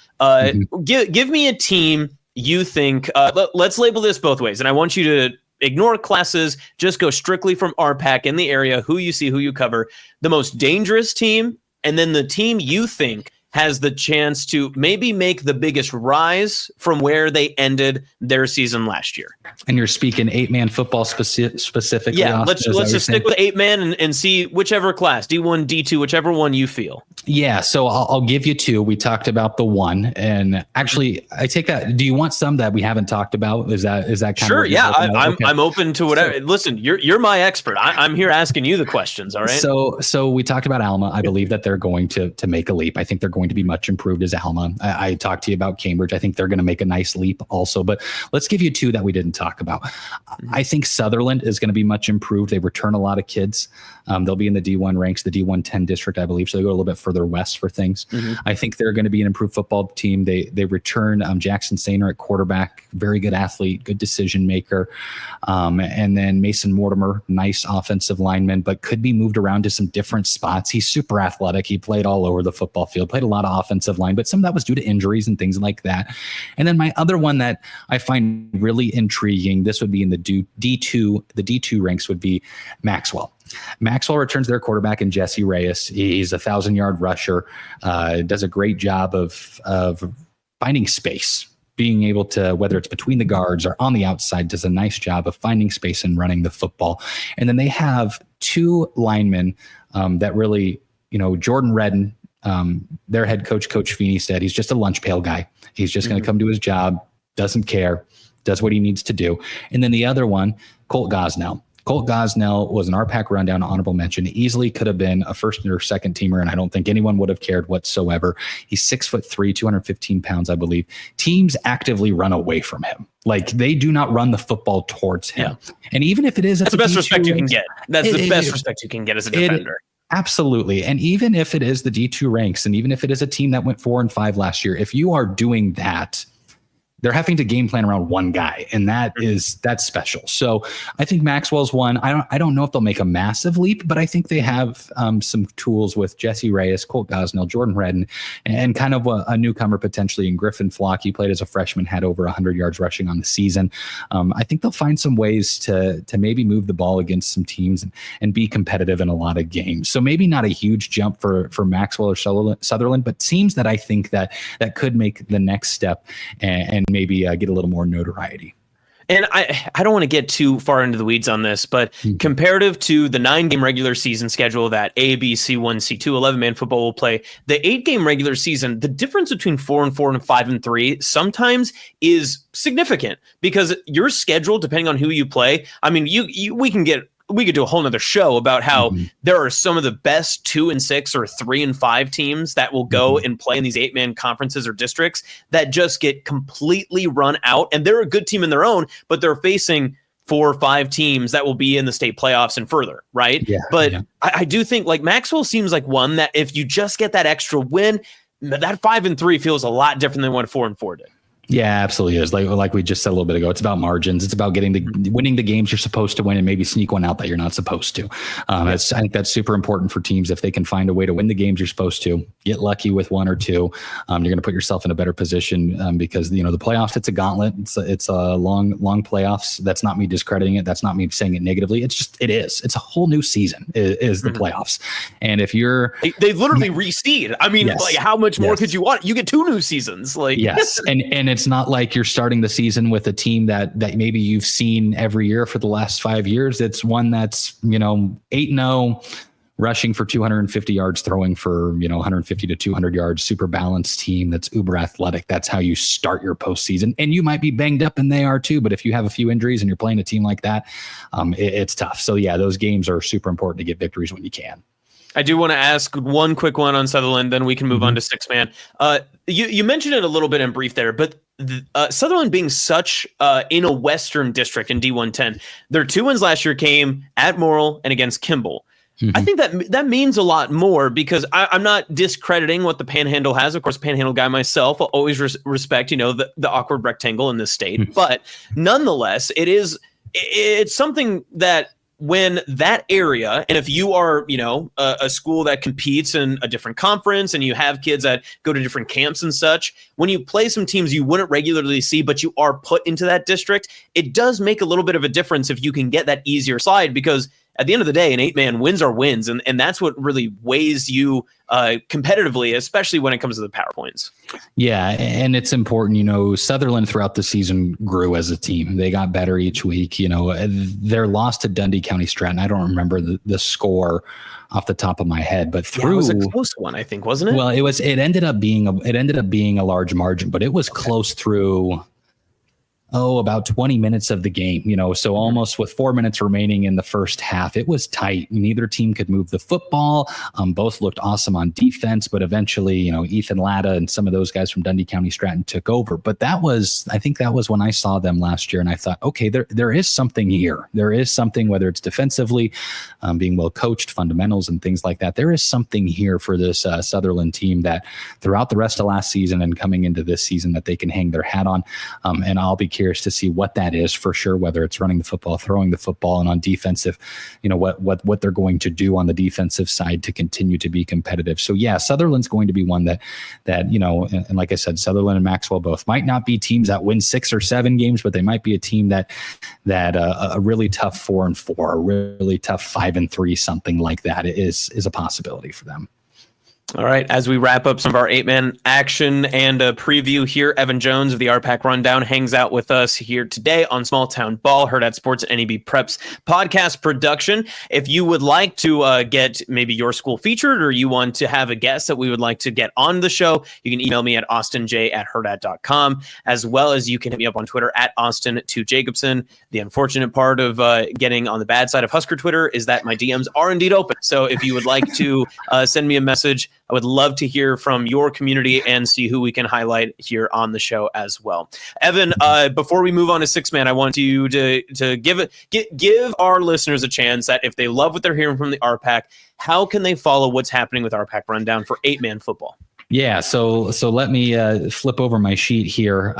give me a team you think, let's label this both ways. And I want you to ignore classes, just go strictly from RPAC in the area, who you see, who you cover, the most dangerous team, and then the team you think has the chance to maybe make the biggest rise from where they ended their season last year. And you're speaking 8-man football specifically. Yeah, let's just stick with 8-man and see whichever class, D1, D2, whichever one you feel. Yeah, so I'll give you 2. We talked about the 1, and actually, I take that. Do you want some that we haven't talked about? Is that kind sure? Of Yeah, I'm open to whatever. Listen, you're my expert. I'm here asking you the questions. All right. So we talked about Alma. I believe that they're going to make a leap. I think they're going to be much improved as Alma. I talked to you about Cambridge. I think they're going to make a nice leap also. But let's give you 2 that we didn't talk about. I think Sutherland is going to be much improved. They return a lot of kids. They'll be in the D1 ranks, the D110 district, I believe. So they go a little bit further west for things. I think they're going to be an improved football team. They return Jackson Sainer at quarterback, very good athlete, good decision maker. And then Mason Mortimer, nice offensive lineman, but could be moved around to some different spots. He's super athletic. He played all over the football field, played a lot of offensive line, but some of that was due to injuries and things like that. And then my other one that I find really intriguing, this would be in the D2 ranks, would be Maxwell. Maxwell returns their quarterback in Jesse Reyes. He's a 1,000-yard rusher, does a great job of finding space, being able to, whether it's between the guards or on the outside, does a nice job of finding space and running the football. And then they have 2 linemen that really, Jordan Redden, their head coach, Coach Feeney, said he's just a lunch pail guy. He's just going to come do his job, doesn't care, does what he needs to do. And then the other one, Colt Gosnell. Colt Gosnell was an RPAC Rundown honorable mention. Easily could have been a first or second teamer, and I don't think anyone would have cared whatsoever. He's 6'3", 215 pounds, I believe. Teams actively run away from him. Like, they do not run the football towards him. Yeah. And even if it is, that's the best respect you can get. That's the best respect you can get as a defender. Absolutely. And even if it is the D2 ranks, and even if it is a team that went 4-5 last year, if you are doing that, they're having to game plan around one guy, and that's special. So I think Maxwell's one. I don't know if they'll make a massive leap, but I think they have some tools with Jesse Reyes, Colt Gosnell, Jordan Redden, and kind of a newcomer potentially in Griffin Flock. He played as a freshman, had over 100 yards rushing on the season. I think they'll find some ways to maybe move the ball against some teams and be competitive in a lot of games. So maybe not a huge jump for Maxwell or Sutherland, but teams that I think that could make the next step and maybe get a little more notoriety. And I don't want to get too far into the weeds on this, but comparative to the 9-game regular season schedule that A, B, C1, C2, 11-man football will play, the 8-game regular season, the difference between 4-4 and 5-3 sometimes is significant because your schedule, depending on who you play, I mean, we could do a whole nother show about how there are some of the best 2-6 or 3-5 teams that will go and play in these 8-man conferences or districts that just get completely run out. And they're a good team in their own, but they're facing 4 or 5 teams that will be in the state playoffs and further. Right. Yeah, but I do think like Maxwell seems like one that if you just get that extra win, that 5-3 feels a lot different than what 4-4 did. Yeah, absolutely is. Like we just said a little bit ago, it's about margins. It's about winning the games you're supposed to win and maybe sneak one out that you're not supposed to. I think that's super important for teams. If they can find a way to win the games you're supposed to, get lucky with 1 or 2, you're going to put yourself in a better position because, the playoffs, it's a gauntlet. It's a long playoffs. That's not me discrediting it. That's not me saying it negatively. It is. It's a whole new season is the playoffs. And if you're... They literally reseed. I mean, like how much more could you want? You get 2 new seasons. Like yes. And it's not like you're starting the season with a team that maybe you've seen every year for the last 5 years. It's one that's, 8-0, rushing for 250 yards, throwing for, 150 to 200 yards, super balanced team that's uber athletic. That's how you start your postseason. And you might be banged up and they are too, but if you have a few injuries and you're playing a team like that, it's tough. So yeah, those games are super important to get victories when you can. I do want to ask one quick one on Sutherland, then we can move on to 6-man. You mentioned it a little bit in brief there, but Sutherland being such in a Western district in D110, their 2 wins last year came at Morrill and against Kimball. I think that means a lot more because I'm not discrediting what the Panhandle has. Of course, Panhandle guy myself, I'll always respect, the awkward rectangle in this state. But nonetheless, it's something that when that area, and if you are, a school that competes in a different conference and you have kids that go to different camps and such, when you play some teams you wouldn't regularly see, but you are put into that district, it does make a little bit of a difference if you can get that easier slide because at the end of the day, an 8-man wins are wins. And that's what really weighs you competitively, especially when it comes to the PowerPoints. Yeah. And it's important, Sutherland throughout the season grew as a team. They got better each week. Their loss to Dundy County-Stratton, I don't remember the score off the top of my head, but it was a close one, I think, wasn't it? Well, it ended up being a large margin, but it was close through about 20 minutes of the game, so almost with 4 minutes remaining in the first half, it was tight. Neither team could move the football. Both looked awesome on defense, but eventually, Ethan Latta and some of those guys from Dundy County-Stratton took over. But I think that was when I saw them last year and I thought, okay, there is something here. There is something, whether it's defensively, being well coached, fundamentals and things like that. There is something here for this Sutherland team that throughout the rest of last season and coming into this season that they can hang their hat on. And I'll be curious to see what that is for sure, whether it's running the football, throwing the football, and on defensive, what they're going to do on the defensive side to continue to be competitive. So yeah, Sutherland's going to be one that and like I said, Sutherland and Maxwell both might not be teams that win 6 or 7 games, but they might be a team that a really tough 4-4, a really tough 5-3, something like that is a possibility for them. All right, as we wrap up some of our 8-man action and a preview here, Evan Jones of the RPAC Rundown hangs out with us here today on Small Town Ball, Hurrdat Sports NEB Preps podcast production. If you would like to get maybe your school featured, or you want to have a guest that we would like to get on the show, you can email me at austinj@hurrdat.com, as well as you can hit me up on Twitter at Austin2Jacobsen. The unfortunate part of getting on the bad side of Husker Twitter is that my DMs are indeed open. So if you would like to send me a message, I would love to hear from your community and see who we can highlight here on the show as well. Evan, before we move on to 6-man, I want you to give our listeners a chance that if they love what they're hearing from the RPAC, how can they follow what's happening with RPAC Rundown for 8-man football? Yeah, so let me flip over my sheet here.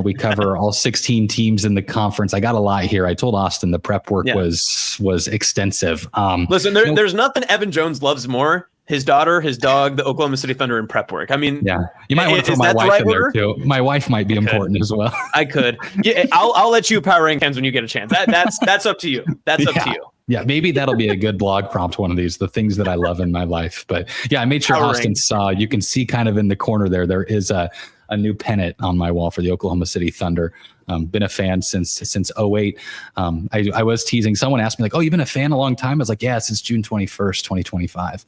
We cover all 16 teams in the conference. I got a lot here. I told Austin the prep work was extensive. Listen, there's nothing Evan Jones loves more. His daughter, his dog, the Oklahoma City Thunder, and prep work. I mean, yeah, you might want to throw my wife in there too. My wife might be important as well. I could. Yeah, I'll let you power rank hens when you get a chance. That's up to you. That's up to you. Yeah, maybe that'll be a good blog prompt, one of these, the things that I love in my life. But yeah, I made sure Austin saw, you can see kind of in the corner there is a new pennant on my wall for the Oklahoma City Thunder. Been a fan since 2008. I was teasing. Someone asked me like, "Oh, you've been a fan a long time?" I was like, "Yeah, since June 21st, 2025."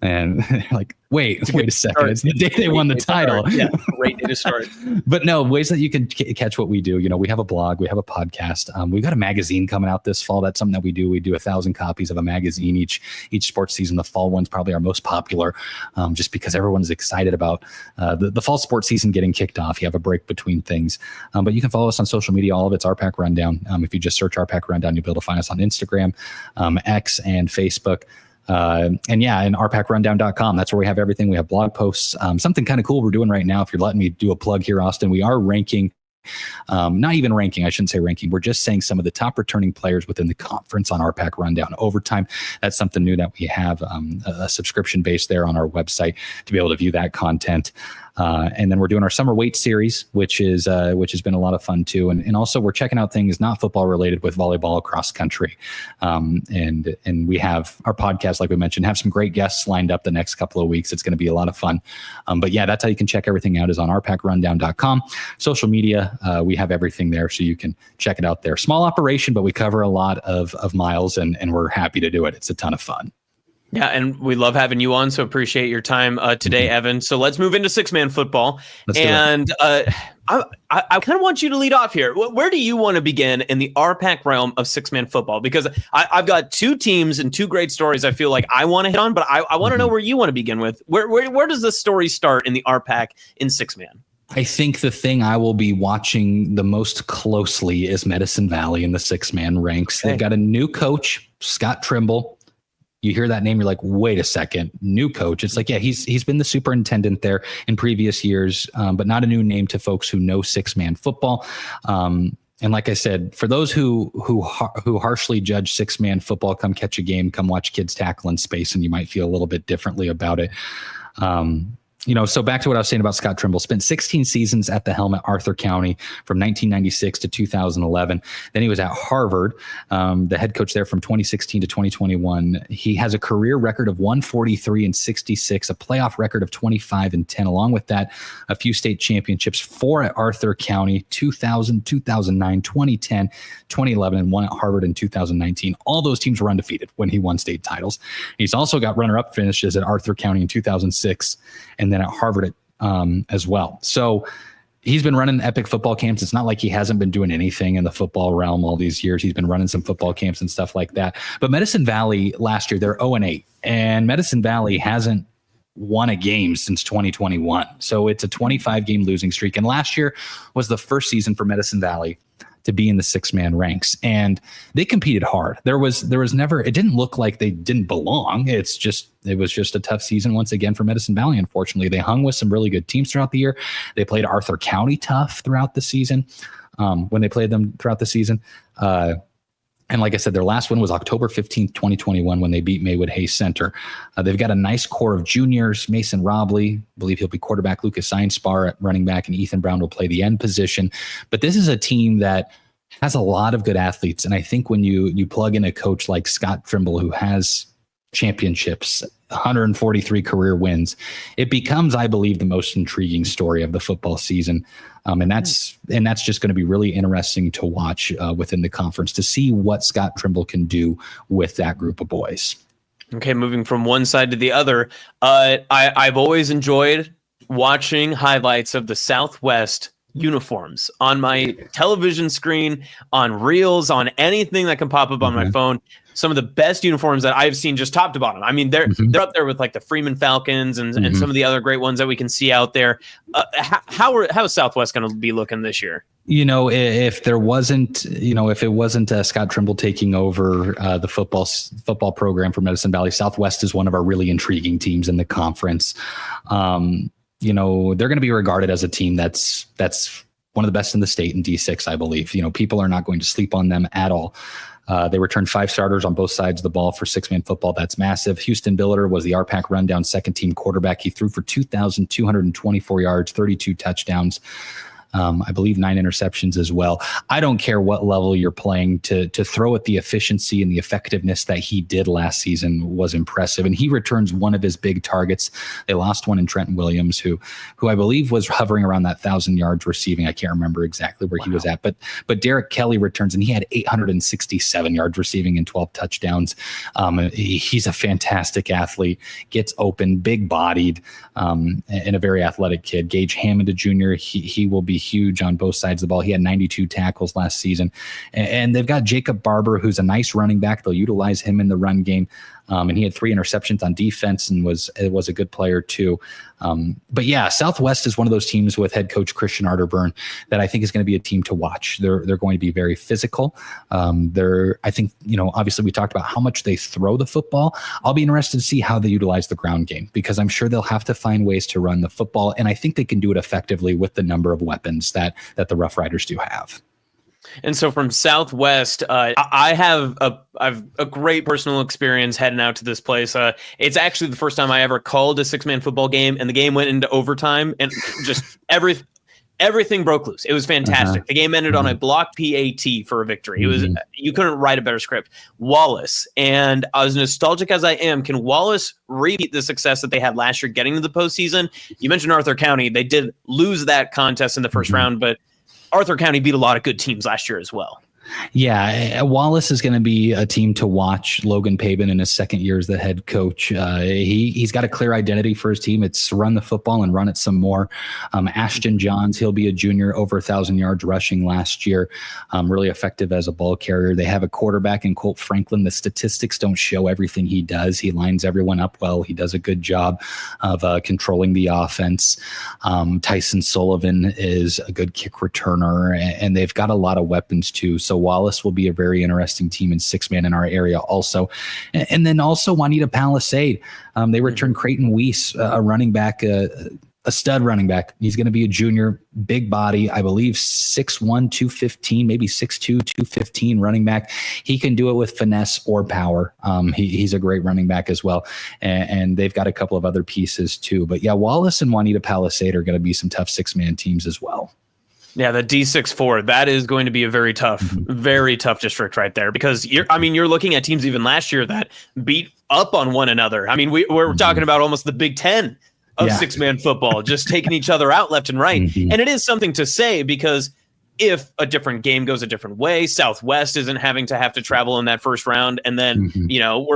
And like, wait a second. It's the day they won the title. Yeah, great day to start. But no, ways that you can catch what we do. We have a blog, we have a podcast. We've got a magazine coming out this fall. That's something that we do. We do 1,000 copies of a magazine each sports season. The fall one's probably our most popular, just because everyone's excited about the fall sports season getting kicked off. You have a break between things. But you can follow us on social media. All of it's RPAC Rundown. If you just search RPAC Rundown, you'll be able to find us on Instagram, X, and Facebook. And RPACRundown.com. That's where we have everything. We have blog posts. Something kind of cool we're doing right now, if you're letting me do a plug here, Austin, we are ranking, not even ranking, I shouldn't say ranking. We're just saying some of the top returning players within the conference on RPAC Rundown overtime. That's something new that we have, a subscription base there on our website to be able to view that content. And then we're doing our summer weight series, which has been a lot of fun too. And also we're checking out things not football related with volleyball, cross country. And we have our podcast, like we mentioned, have some great guests lined up the next couple of weeks. It's going to be a lot of fun. But yeah, that's how you can check everything out, is on rpacrundown.com. Social media, we have everything there, so you can check it out there. Small operation, but we cover a lot of miles, and we're happy to do it. It's a ton of fun. Yeah, and we love having you on, so appreciate your time today, Evan. So let's move into 6-man football. And I kind of want you to lead off here. Where do you want to begin in the RPAC realm of 6-man football? Because I've got two teams and two great stories I feel like I want to hit on, but I want to know where you want to begin with. Where does the story start in the RPAC in 6-man? I think the thing I will be watching the most closely is Medicine Valley in the 6-man ranks. Okay. They've got a new coach, Scott Trimble. You hear that name, you're like, wait a second, new coach. It's like, yeah, he's been the superintendent there in previous years, but not a new name to folks who know 6-man football. And like I said, for those who harshly judge 6-man football, come catch a game, come watch kids tackle in space, and you might feel a little bit differently about it. So back to what I was saying about Scott Trimble, spent 16 seasons at the helm at Arthur County from 1996 to 2011. Then he was at Harvard, the head coach there from 2016 to 2021. He has a career record of 143-66, a playoff record of 25-10. Along with that, a few state championships, 4 at Arthur County, 2000, 2009, 2010, 2011, and 1 at Harvard in 2019. All those teams were undefeated when he won state titles. He's also got runner-up finishes at Arthur County in 2006, and then at Harvard as well. So he's been running epic football camps. It's not like he hasn't been doing anything in the football realm all these years. He's been running some football camps and stuff like that. But Medicine Valley last year, they're 0-8, and Medicine Valley hasn't won a game since 2021. So it's a 25-game losing streak. And last year was the first season for Medicine Valley to be in the 6-man ranks, and they competed hard. There was never, it didn't look like they didn't belong. It was just a tough season once again for Medicine Valley. Unfortunately, they hung with some really good teams throughout the year. They played Arthur County tough throughout the season. When they played them throughout the season, and like I said, their last one was October 15th, 2021, when they beat Maywood Hayes Center. They've got a nice core of juniors. Mason Robley, I believe he'll be quarterback. Lucas Seinspar at running back, and Ethan Brown will play the end position. But this is a team that has a lot of good athletes. And I think when you plug in a coach like Scott Trimble, who has championships 143 career wins. It becomes, I believe, the most intriguing story of the football season. And that's just going to be really interesting to watch within the conference to see what Scott Trimble can do with that group of boys. Okay, moving from one side to the other, I've always enjoyed watching highlights of the Southwest uniforms on my television screen, on reels, on anything that can pop up on my phone. Some of the best uniforms that I've seen, just top to bottom. I mean, they're up there with like the Freeman Falcons and some of the other great ones that we can see out there. How is Southwest going to be looking this year? If it wasn't Scott Trimble taking over the football program for Medicine Valley, Southwest is one of our really intriguing teams in the conference. They're going to be regarded as a team that's one of the best in the state in D6, I believe. People are not going to sleep on them at all. They returned 5 starters on both sides of the ball for 6-man football. That's massive. Houston Billiter was the RPAC Rundown second-team quarterback. He threw for 2,224 yards, 32 touchdowns. I believe 9 interceptions as well. I don't care what level you're playing, to throw at the efficiency and the effectiveness that he did last season was impressive. And he returns one of his big targets. They lost one in Trenton Williams, who I believe was hovering around that 1,000 yards receiving. I can't remember exactly where he was at, but Derek Kelly returns, and he had 867 yards receiving and 12 touchdowns. He's a fantastic athlete, gets open, big bodied, and a very athletic kid. Gage Hammond, a junior, he will be huge on both sides of the ball. He had 92 tackles last season. And they've got Jacob Barber, who's a nice running back. They'll utilize him in the run game. And he had 3 interceptions on defense and was a good player too. But yeah, Southwest is one of those teams with head coach Christian Arterburn that I think is going to be a team to watch. They're going to be very physical. I think, obviously we talked about how much they throw the football. I'll be interested to see how they utilize the ground game, because I'm sure they'll have to find ways to run the football. And I think they can do it effectively with the number of weapons that the Rough Riders do have. And so from Southwest, I have a great personal experience heading out to this place. It's actually the first time I ever called a 6-man football game, and the game went into overtime, and just everything broke loose. It was fantastic. The game ended on a block PAT for a victory. It was, you couldn't write a better script. Wallace, and as nostalgic as I am, can Wallace repeat the success that they had last year getting to the postseason? You mentioned Arthur County. They did lose that contest in the first round, but Arthur County beat a lot of good teams last year as well. Yeah, Wallace is going to be a team to watch. Logan Pabin in his second year as the head coach. He's got a clear identity for his team. It's run the football and run it some more. Ashton Johns, he'll be a junior, over 1,000 yards rushing last year. Really effective as a ball carrier. They have a quarterback in Colt Franklin. The statistics don't show everything he does. He lines everyone up well. He does a good job of controlling the offense. Tyson Sullivan is a good kick returner, and they've got a lot of weapons too. So Wallace will be a very interesting team in 6-man in our area also. And then also Juanita Palisade. They returned Creighton Weiss, a running back, a stud running back. He's going to be a junior, big body, I believe 6'1", 215, maybe 6'2", 215 running back. He can do it with finesse or power. He's a great running back as well. And they've got a couple of other pieces too. But yeah, Wallace and Juanita Palisade are going to be some tough 6-man teams as well. Yeah, the D6-4, that is going to be a very tough district right there, because you're looking at teams even last year that beat up on one another. I mean, we're talking about almost the Big Ten of 6-man football, just taking each other out left and right. And it is something to say, because if a different game goes a different way, Southwest isn't having to travel in that first round. And then,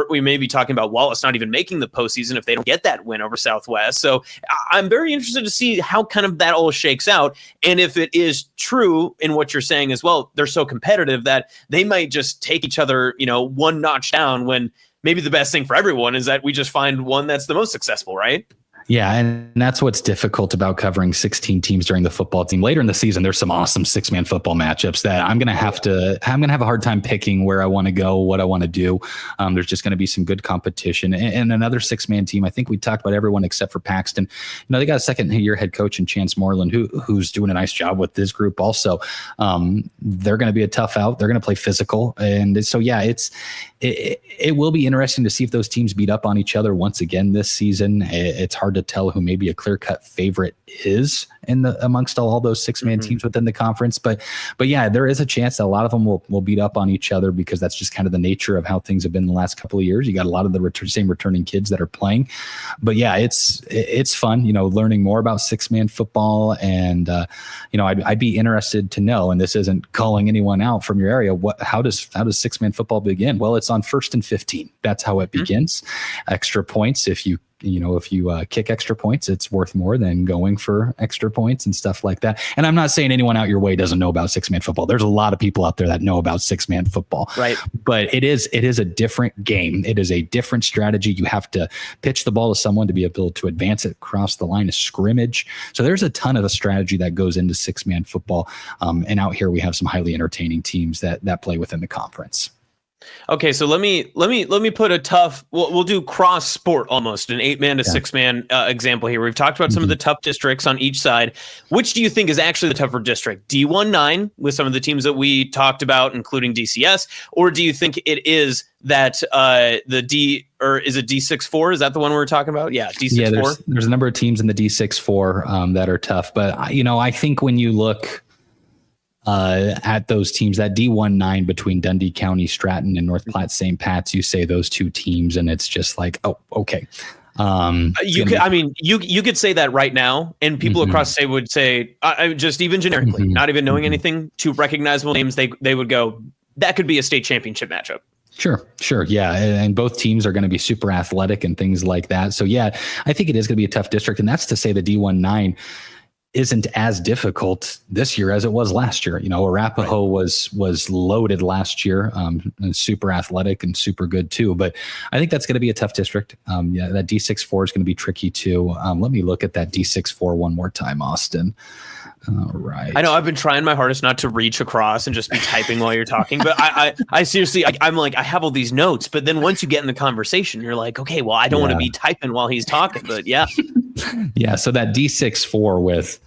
we may be talking about Wallace not even making the postseason if they don't get that win over Southwest. So I'm very interested to see how kind of that all shakes out. And if it is true in what you're saying as well, they're so competitive that they might just take each other, one notch down, when maybe the best thing for everyone is that we just find one that's the most successful, right? Yeah, and that's what's difficult about covering 16 teams during the football team. Later in the season, there's some awesome 6-man football matchups that I'm going to have a hard time picking where I want to go, what I want to do. There's just going to be some good competition. And another 6-man team, I think we talked about everyone except for Paxton. They got a second-year head coach in Chance Moreland, who's doing a nice job with this group also. They're going to be a tough out. They're going to play physical. And so, yeah, it will be interesting to see if those teams beat up on each other once again this season. It's hard to tell who maybe a clear-cut favorite is amongst all those six-man teams within the conference. But yeah, there is a chance that a lot of them will beat up on each other, because that's just kind of the nature of how things have been the last couple of years. You got a lot of the same returning kids that are playing. But yeah, it's fun, learning more about six-man football. And, I'd be interested to know, and this isn't calling anyone out from your area, how does six-man football begin? Well, it's on 1st and 15. That's how it begins. Extra points. If you kick extra points, it's worth more than going for extra points and stuff like that. And I'm not saying anyone out your way doesn't know about six-man football. There's a lot of people out there that know about six-man football, right? But it is a different game. It is a different strategy. You have to pitch the ball to someone to be able to advance it across the line of scrimmage. So there's a ton of a strategy that goes into six-man football. And out here we have some highly entertaining teams that play within the conference. Okay, so let me put a tough. We'll do cross sport almost an 8-man to 6-man example here. We've talked about some of the tough districts on each side. Which do you think is actually the tougher district? D19 with some of the teams that we talked about, including DCS, or do you think it is that the D, or is it D64? Is that the one we're talking about? Yeah, D64. Yeah, there's a number of teams in the D64 that are tough, but I think when you look at those teams, that D19 between Dundy County-Stratton and North Platte St. Pat's, you say those two teams, and it's just like, oh, okay. You could say that right now, and people across the state would say, just even generically, not even knowing anything, two recognizable names, they would go, that could be a state championship matchup. Sure. Yeah. And both teams are going to be super athletic and things like that. So yeah, I think it is going to be a tough district. And that's to say the D19 isn't as difficult this year as it was last year. Arapahoe was loaded last year, and super athletic and super good too. But I think that's going to be a tough district. That D64 is going to be tricky too. Let me look at that D64 one more time, Austin. All right. I know I've been trying my hardest not to reach across and just be typing while you're talking, but I seriously, I'm like, I have all these notes, but then once you get in the conversation, you're like, okay, well, I don't want to be typing while he's talking, but yeah. Yeah. So that D64 with,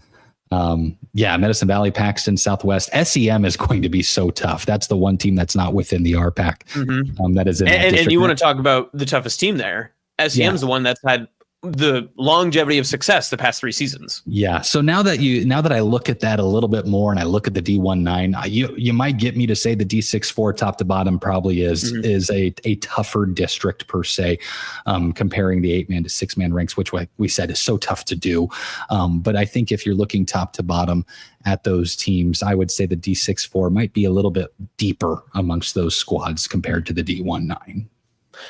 Medicine Valley, Paxton, Southwest, SEM is going to be so tough. That's the one team that's not within the RPAC. That is in and you want to talk about the toughest team there. SEM is the one that's had the longevity of success the past 3 seasons. Yeah. So now that I look at that a little bit more, and I look at the D19, you might get me to say the D64 top to bottom probably is a tougher district per se, comparing the 8-man to 6-man ranks, which we said is so tough to do. But I think if you're looking top to bottom at those teams, I would say the D64 might be a little bit deeper amongst those squads compared to the D19.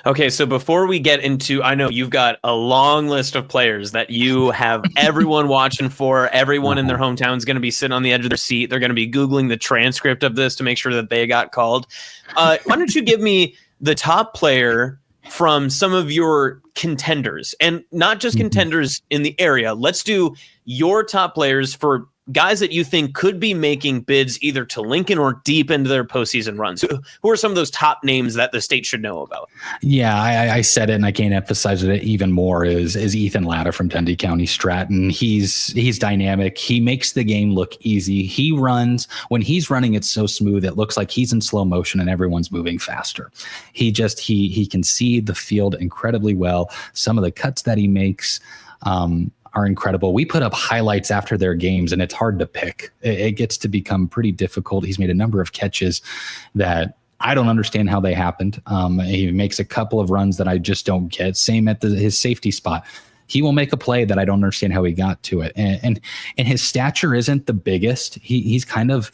Okay, so before we get into, I know you've got a long list of players that you have everyone watching for. Everyone in their hometown is going to be sitting on the edge of their seat. They're going to be Googling the transcript of this to make sure that they got called. Why don't you give me the top player from some of your contenders, and not just contenders in the area. Let's do your top players for guys that you think could be making bids either to Lincoln or deep into their postseason runs. Who are some of those top names that the state should know about? Yeah, I said it, and I can't emphasize it even more, is Ethan Latta from Dundy County-Stratton. He's dynamic. He makes the game look easy. He runs. When he's running, it's so smooth. It looks like he's in slow motion and everyone's moving faster. He can see the field incredibly well. Some of the cuts that he makes, are incredible. We put up highlights after their games, and it's hard to pick. It gets to become pretty difficult. He's made a number of catches that I don't understand how they happened. He makes a couple of runs that I just don't get. Same at his safety spot. He will make a play that I don't understand how he got to it. And his stature isn't the biggest. He's kind of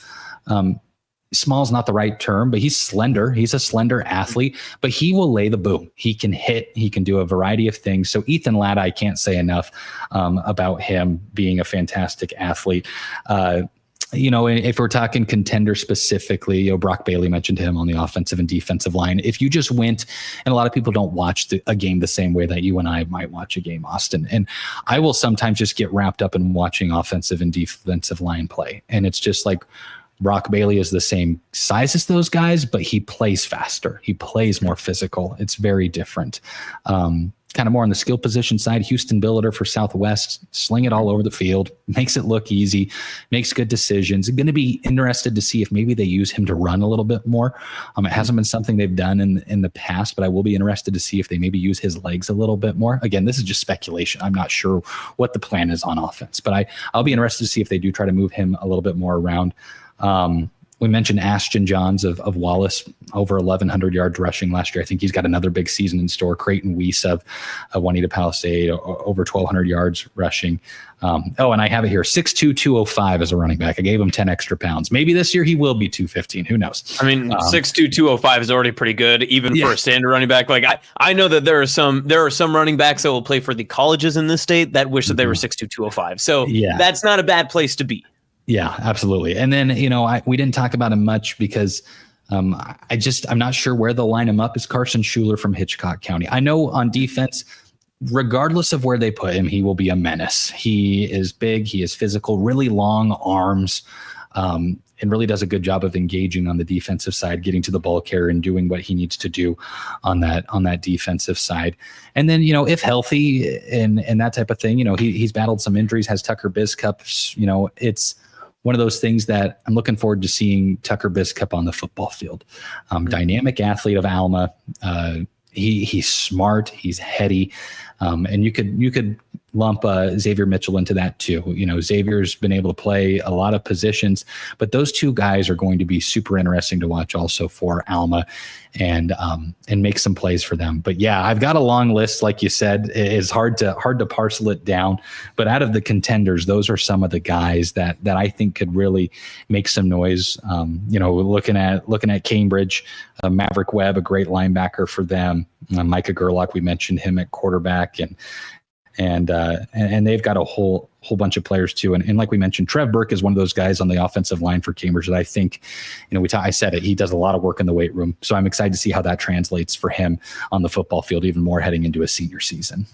small is not the right term, but he's slender. He's a slender athlete, but he will lay the boom. He can hit. He can do a variety of things. So Ethan Latta, I can't say enough about him being a fantastic athlete. If we're talking contender specifically, Brock Bailey mentioned him on the offensive and defensive line. If you just went, and a lot of people don't watch a game the same way that you and I might watch a game, Austin. And I will sometimes just get wrapped up in watching offensive and defensive line play. And it's just like, Brock Bailey is the same size as those guys, but he plays faster. He plays more physical. It's very different. kind of more on the skill position side. Houston Billiter for Southwest, sling it all over the field, makes it look easy, makes good decisions. I'm going to be interested to see if maybe they use him to run a little bit more. It hasn't been something they've done in the past, but I will be interested to see if they maybe use his legs a little bit more. Again, this is just speculation. I'm not sure what the plan is on offense, but I'll be interested to see if they do try to move him a little bit more around. We mentioned Ashton Johns of Wallace, over 1,100 yards rushing last year. I think he's got another big season in store. Creighton Weiss of Juanita Palisade, over 1,200 yards rushing. And I have it here, 6'2", 205 as a running back. I gave him 10 extra pounds. Maybe this year he will be 215. Who knows? I mean, 6'2", 205 is already pretty good, even for a standard running back. Like I know that there are some running backs that will play for the colleges in this state that wish that they were 6'2", 205. So that's not a bad place to be. Yeah, absolutely. And then, we didn't talk about him much because I'm not sure where they'll line him up, is Carson Schuler from Hitchcock County. I know on defense, regardless of where they put him, he will be a menace. He is big. He is physical, really long arms, and really does a good job of engaging on the defensive side, getting to the ball carrier and doing what he needs to do on that defensive side. And then, if healthy and that type of thing, he's battled some injuries, has Tucker Biscup. It's one of those things that I'm looking forward to seeing Tucker Biscup on the football field. Dynamic athlete of Alma. He's smart. He's heady. And you could lump Xavier Mitchell into that too. Xavier's been able to play a lot of positions, but those two guys are going to be super interesting to watch also for Alma and make some plays for them. But yeah, I've got a long list. Like you said, it's hard to parcel it down, but out of the contenders, those are some of the guys that I think could really make some noise. Looking at Cambridge, Maverick Webb, a great linebacker for them. Micah Gerlach, we mentioned him at quarterback, and they've got a whole bunch of players too. And like we mentioned, Trev Burke is one of those guys on the offensive line for Cambridge that I think, I said it, he does a lot of work in the weight room. So I'm excited to see how that translates for him on the football field, even more heading into a senior season.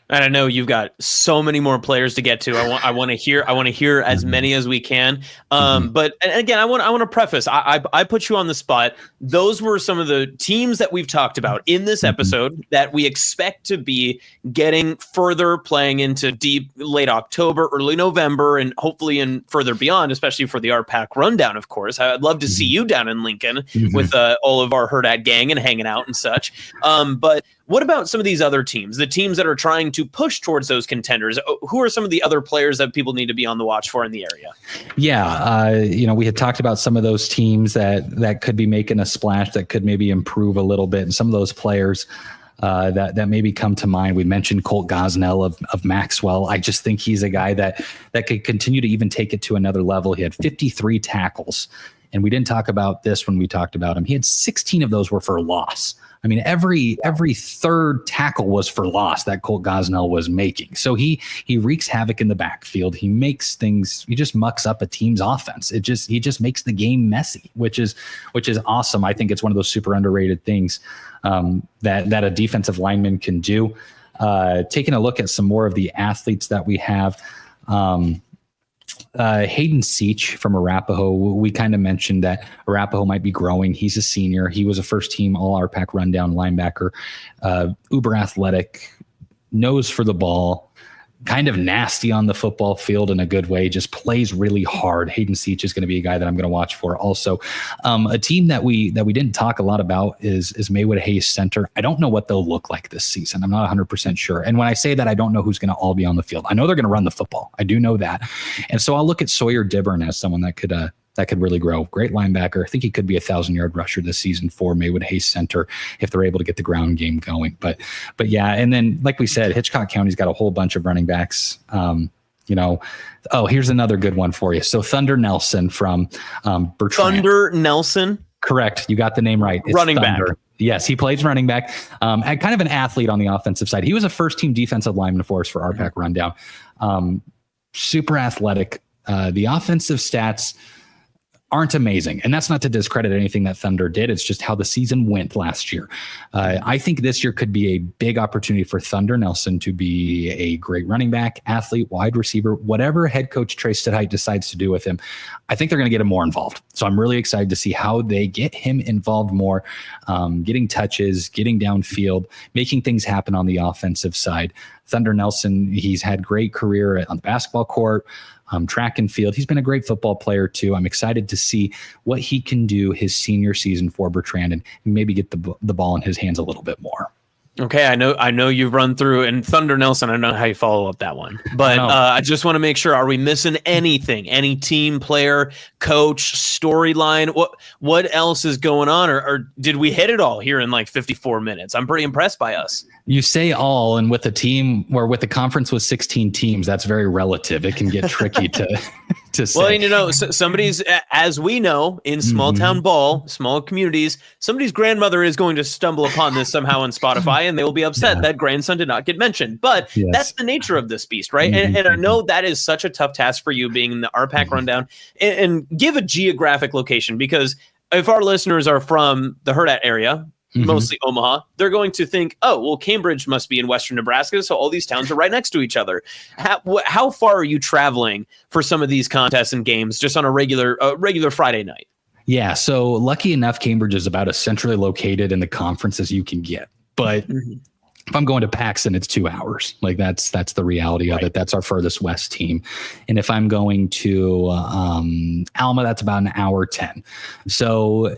And I know you've got so many more players to get to. I want to hear as many as we can. But again, I want to preface. I put you on the spot. Those were some of the teams that we've talked about in this episode that we expect to be getting further, playing into deep late October, early November, and hopefully in further beyond, especially for the RPAC Rundown. Of course, I'd love to see you down in Lincoln with all of our Hurrdat gang and hanging out and such. But what about some of these other teams, the teams that are trying to push towards those contenders? Who are some of the other players that people need to be on the watch for in the area? Yeah, we had talked about some of those teams that could be making a splash, that could maybe improve a little bit. And some of those players that maybe come to mind. We mentioned Colt Gosnell of Maxwell. I just think he's a guy that could continue to even take it to another level. He had 53 tackles. And we didn't talk about this when we talked about him. He had 16 of those were for loss. I mean, every third tackle was for loss that Colt Gosnell was making. So he wreaks havoc in the backfield. He makes things. He just mucks up a team's offense. He just makes the game messy, which is awesome. I think it's one of those super underrated things that a defensive lineman can do. Taking a look at some more of the athletes that we have. Hayden Seach from Arapahoe. We kind of mentioned that Arapahoe might be growing. He's a senior. He was a first team all RPAC rundown linebacker, uber athletic, nose for the ball, kind of nasty on the football field in a good way, just plays really hard. Hayden Seach is going to be a guy that I'm going to watch for. Also, a team that we didn't talk a lot about is Maywood Hayes Center. I don't know what they'll look like this season. I'm not 100% sure. And when I say that, I don't know who's going to all be on the field. I know they're going to run the football. I do know that. And so I'll look at Sawyer Dibburn as someone that could really grow. Great linebacker. I think he could be a 1,000-yard rusher this season for Maywood Hayes Center if they're able to get the ground game going. But yeah, and then like we said, Hitchcock County's got a whole bunch of running backs. Here's another good one for you. So Thunder Nelson from Bertrand. Thunder Nelson? Correct. You got the name right. It's running Thunder. back. Yes, he plays running back. And kind of an athlete on the offensive side. He was a first-team defensive lineman for us for RPAC Rundown. Super athletic. The offensive stats aren't amazing. And that's not to discredit anything that Thunder did. It's just how the season went last year. I think this year could be a big opportunity for Thunder Nelson to be a great running back, athlete, wide receiver, whatever head coach Trey Stidhite decides to do with him. I think they're going to get him more involved. So I'm really excited to see how they get him involved more, getting touches, getting downfield, making things happen on the offensive side. Thunder Nelson, he's had great career on the basketball court, track and field. He's been a great football player too. I'm excited to see what he can do his senior season for Bertrand and maybe get the ball in his hands a little bit more. Okay, I know you've run through, and Thunder Nelson, I don't know how you follow up that one, but I just want to make sure, are we missing anything? Any team, player, coach, storyline? What else is going on, or did we hit it all here in like 54 minutes? I'm pretty impressed by us. You say all, and with a team or with a conference with 16 teams, that's very relative. It can get tricky to say. Well, and somebody's, as we know, in small town ball, small communities, somebody's grandmother is going to stumble upon this somehow on Spotify, and they will be upset that grandson did not get mentioned. But that's the nature of this beast, right? And I know that is such a tough task for you being in the RPAC Rundown, and give a geographic location, because if our listeners are from the Hurrdat area, mostly Omaha, they're going to think, oh, well, Cambridge must be in western Nebraska, so all these towns are right next to each other. How far are you traveling for some of these contests and games just on a regular Friday night? Yeah, so lucky enough, Cambridge is about as centrally located in the conference as you can get. But if I'm going to Paxton, it's 2 hours. Like that's the reality of it. That's our furthest west team. And if I'm going to Alma, that's about an hour 10. So,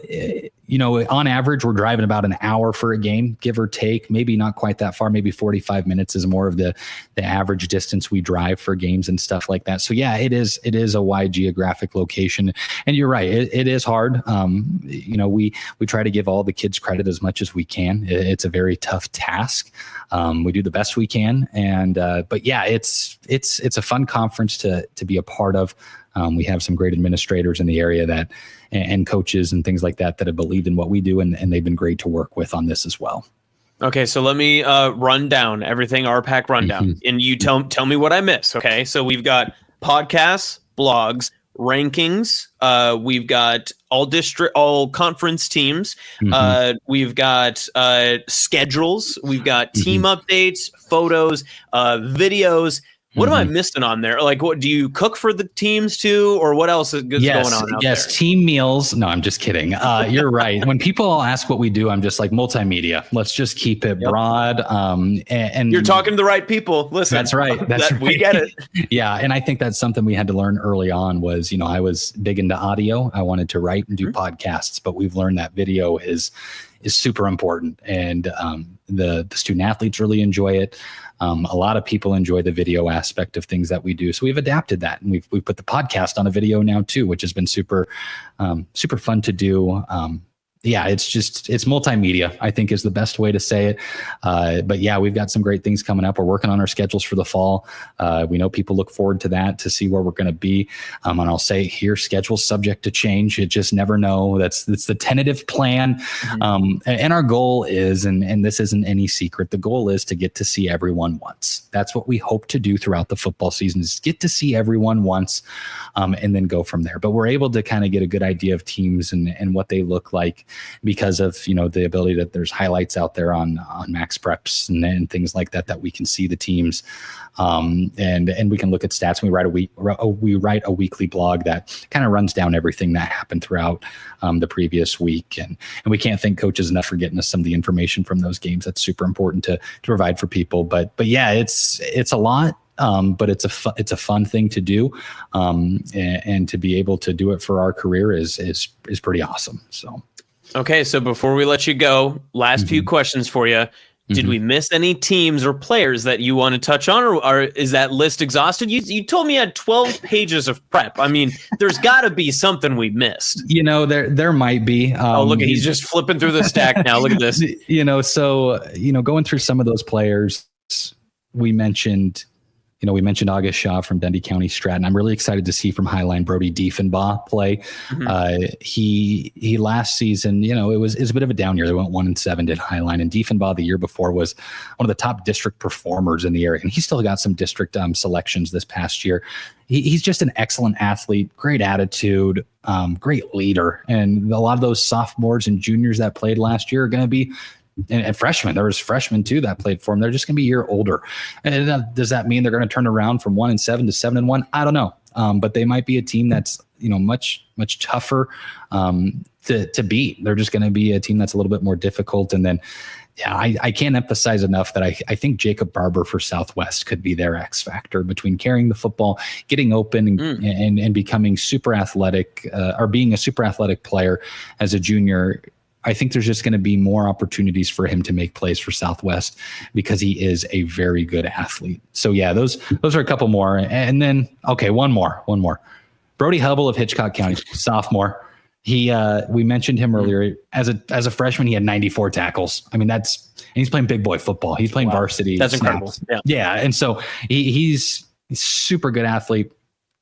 on average, we're driving about an hour for a game, give or take. Maybe not quite that far. Maybe 45 minutes is more of the average distance we drive for games and stuff like that. So yeah, it is a wide geographic location. And you're right, it is hard. We try to give all the kids credit as much as we can. It's a very tough task. We do the best we can, but yeah, it's a fun conference to be a part of. We have some great administrators in the area and coaches and things like that have believed in what we do, and they've been great to work with on this as well. Okay, so let me run down everything RPAC Rundown, and you tell me what I miss. Okay, so we've got podcasts, blogs, rankings. We've got all conference teams. We've got schedules. We've got team updates, photos, videos. What am I missing on there? Like, what do you cook for the teams too, or what else is going on out there? Yes, team meals. No, I'm just kidding. You're right. When people ask what we do, I'm just like, multimedia. Let's just keep it broad. And you're talking to the right people. Listen, that's right. We get it. Yeah, and I think that's something we had to learn early on. Was I was big into audio. I wanted to write and do podcasts, but we've learned that video is super important, and the student athletes really enjoy it. A lot of people enjoy the video aspect of things that we do. So we've adapted that, and we've put the podcast on a video now too, which has been super fun to do. It's multimedia, I think, is the best way to say it. But yeah, we've got some great things coming up. We're working on our schedules for the fall. We know people look forward to that, to see where we're going to be. And I'll say here, schedule's subject to change. You just never know. That's the tentative plan. And our goal is, and this isn't any secret, the goal is to get to see everyone once. That's what we hope to do throughout the football season, is get to see everyone once, and then go from there. But we're able to kind of get a good idea of teams and what they look like, because of the ability that there's highlights out there on Max Preps and things like that we can see the teams, and we can look at stats. And we write a weekly blog that kind of runs down everything that happened throughout the previous week, and we can't thank coaches enough for getting us some of the information from those games. That's super important to provide for people. But yeah, it's a lot. But it's a fun thing to do, and to be able to do it for our career is pretty awesome. So. Okay, so before we let you go, last few questions for you. Did we miss any teams or players that you want to touch on, or is that list exhausted? You told me you had 12 pages of prep. I mean, there's got to be something we missed. There might be. Look, he's just flipping through the stack now. Look at this. Going through some of those players, we mentioned, we mentioned August Shaw from Dundy County-Stratton. I'm really excited to see from Highline Brody Diefenbaugh play. He last season, it was a bit of a down year. They went 1-7 at Highline, and Diefenbaugh the year before was one of the top district performers in the area, and he still got some district selections this past year. He's just an excellent athlete, great attitude, great leader, and a lot of those sophomores and juniors that played last year are going to be. And freshmen, there was freshmen too that played for him. They're just going to be a year older. And does that mean they're going to turn around from 1-7 to 7-1? I don't know. But they might be a team that's, much tougher to beat. They're just going to be a team that's a little bit more difficult. And then, I can't emphasize enough that I think Jacob Barber for Southwest could be their X factor between carrying the football, getting open, and becoming super athletic, or being a super athletic player as a junior. I think there's just going to be more opportunities for him to make plays for Southwest because he is a very good athlete. So those are a couple more. And then, okay, one more. Brody Hubble of Hitchcock County, sophomore. We mentioned him earlier. As a freshman, he had 94 tackles. I mean, and he's playing big boy football. He's playing varsity. That's snaps. Incredible. Yeah. And so he's super good athlete.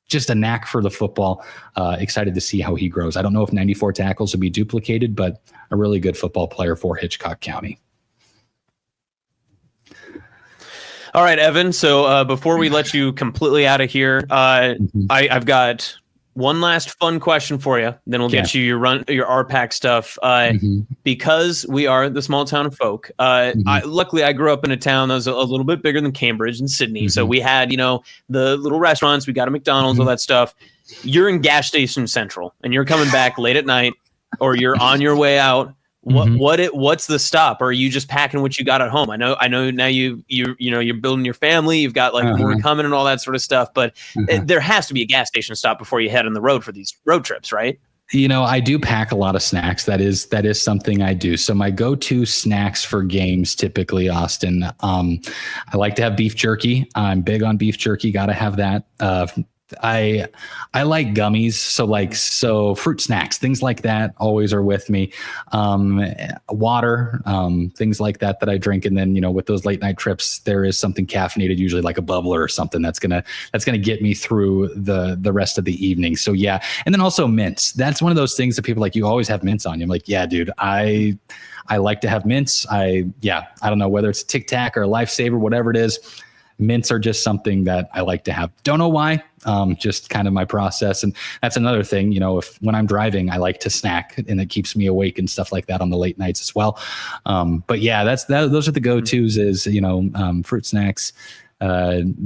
Just a knack for the football. Excited to see how he grows. I don't know if 94 tackles will be duplicated, but a really good football player for Hitchcock County. All right, Evan. So before we let you completely out of here, I've got one last fun question for you. Then we'll get you your RPAC stuff. Because we are the small town of folk. Luckily, I grew up in a town that was a little bit bigger than Cambridge and Sydney. So we had, the little restaurants. We got a McDonald's, all that stuff. You're in gas station central, and you're coming back late at night, or you're on your way out. What's the stop? Or are you just packing what you got at home? I know now you're building your family, you've got more coming and all that sort of stuff, but there has to be a gas station stop before you head on the road for these road trips, right? I do pack a lot of snacks. That is something I do. So my go-to snacks for games, typically, Austin, I like to have beef jerky. I'm big on beef jerky. Got to have that. I like gummies, so fruit snacks, things like that always are with me. Water, things like that I drink, and then with those late night trips, there is something caffeinated, usually like a bubbler or something that's gonna get me through the rest of the evening. So and then also mints. That's one of those things that people you always have mints on you. I'm like, yeah, dude, I like to have mints. I don't know whether it's Tic Tac or a Lifesaver, whatever it is. Mints are just something that I like to have. Don't know why, just kind of my process. And that's another thing, when I'm driving, I like to snack, and it keeps me awake and stuff like that on the late nights as well. But those are the go-tos is, fruit snacks,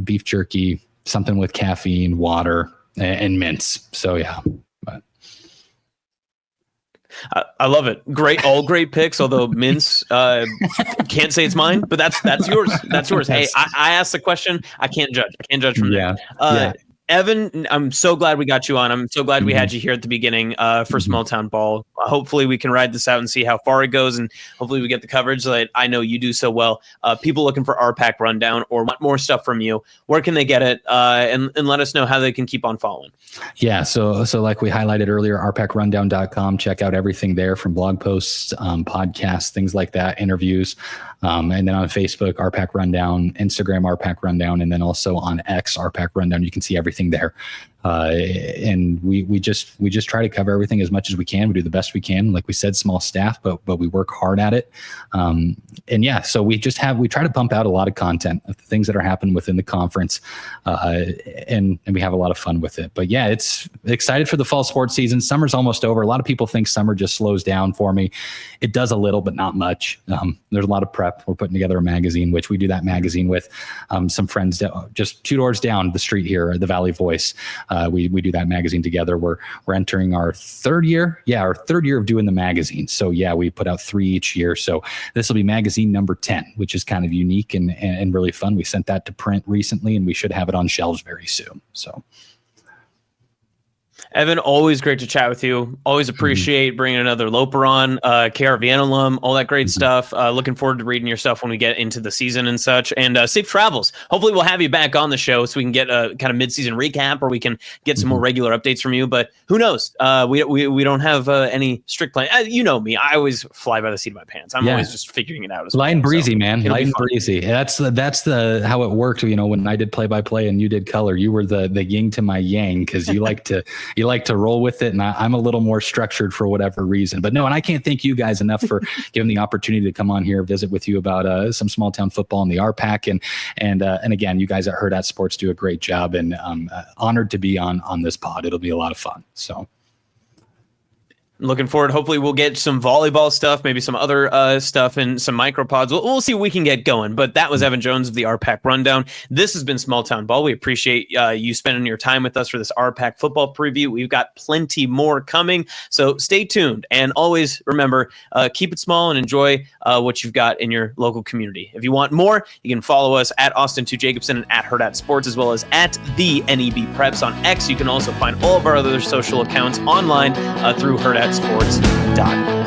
beef jerky, something with caffeine, water, and mints. So I love it. All great picks. Although mints, can't say it's mine, but that's yours. That's yours. Hey, I asked the question. I can't judge from there. Evan, I'm so glad we got you on. I'm so glad we had you here at the beginning for Small Town Ball. Hopefully we can ride this out and see how far it goes, and hopefully we get the coverage that I know you do so well. People looking for RPAC Rundown or want more stuff from you, where can they get it? And let us know how they can keep on following. Yeah, so like we highlighted earlier, rpacrundown.com. Check out everything there from blog posts, podcasts, things like that, interviews. And then on Facebook, RPAC Rundown, Instagram, RPAC Rundown, and then also on X, RPAC Rundown. You can see everything there. And we just try to cover everything as much as we can. We do the best we can. Like we said, small staff, but we work hard at it. So we try to pump out a lot of content of the things that are happening within the conference. And we have a lot of fun with it. But it's excited for the fall sports season. Summer's almost over. A lot of people think summer just slows down for me. It does a little, but not much. There's a lot of prep. We're putting together a magazine, which we do that magazine with some friends just 2 doors down the street here, the Valley Voice. We do that magazine together. We're entering our third year. Our third year of doing the magazine. So we put out 3 each year. So this will be magazine number 10, which is kind of unique and really fun. We sent that to print recently, and we should have it on shelves very soon. So. Evan, always great to chat with you. Always appreciate bringing another Loper on, KRVN alum, all that great stuff. Looking forward to reading your stuff when we get into the season and such. And safe travels. Hopefully we'll have you back on the show so we can get a kind of mid-season recap, or we can get some more regular updates from you. But who knows? We don't have any strict plan. You know me. I always fly by the seat of my pants. I'm always just figuring it out. Light and breezy, man. Light and breezy. That's the how it worked. When I did play-by-play and you did color, you were the yin to my yang, because you like to roll with it, and I'm a little more structured for whatever reason. But no, and I can't thank you guys enough for giving the opportunity to come on here, visit with you about some small town football in the RPAC, and again, you guys at Hurrdat Sports do a great job, and I'm honored to be on this pod. It'll be a lot of fun. So. Looking forward. Hopefully we'll get some volleyball stuff, maybe some other stuff, and some micropods. We'll see what we can get going. But that was Evan Jones of the RPAC Rundown. This has been Small Town Ball. We appreciate you spending your time with us for this RPAC football preview. We've got plenty more coming, so stay tuned. And always remember, keep it small and enjoy what you've got in your local community. If you want more, you can follow us at Austin Jacobsen and at Hurrdat Sports, as well as at the NEB Preps on X. You can also find all of our other social accounts online through Hurrdat Sports.com.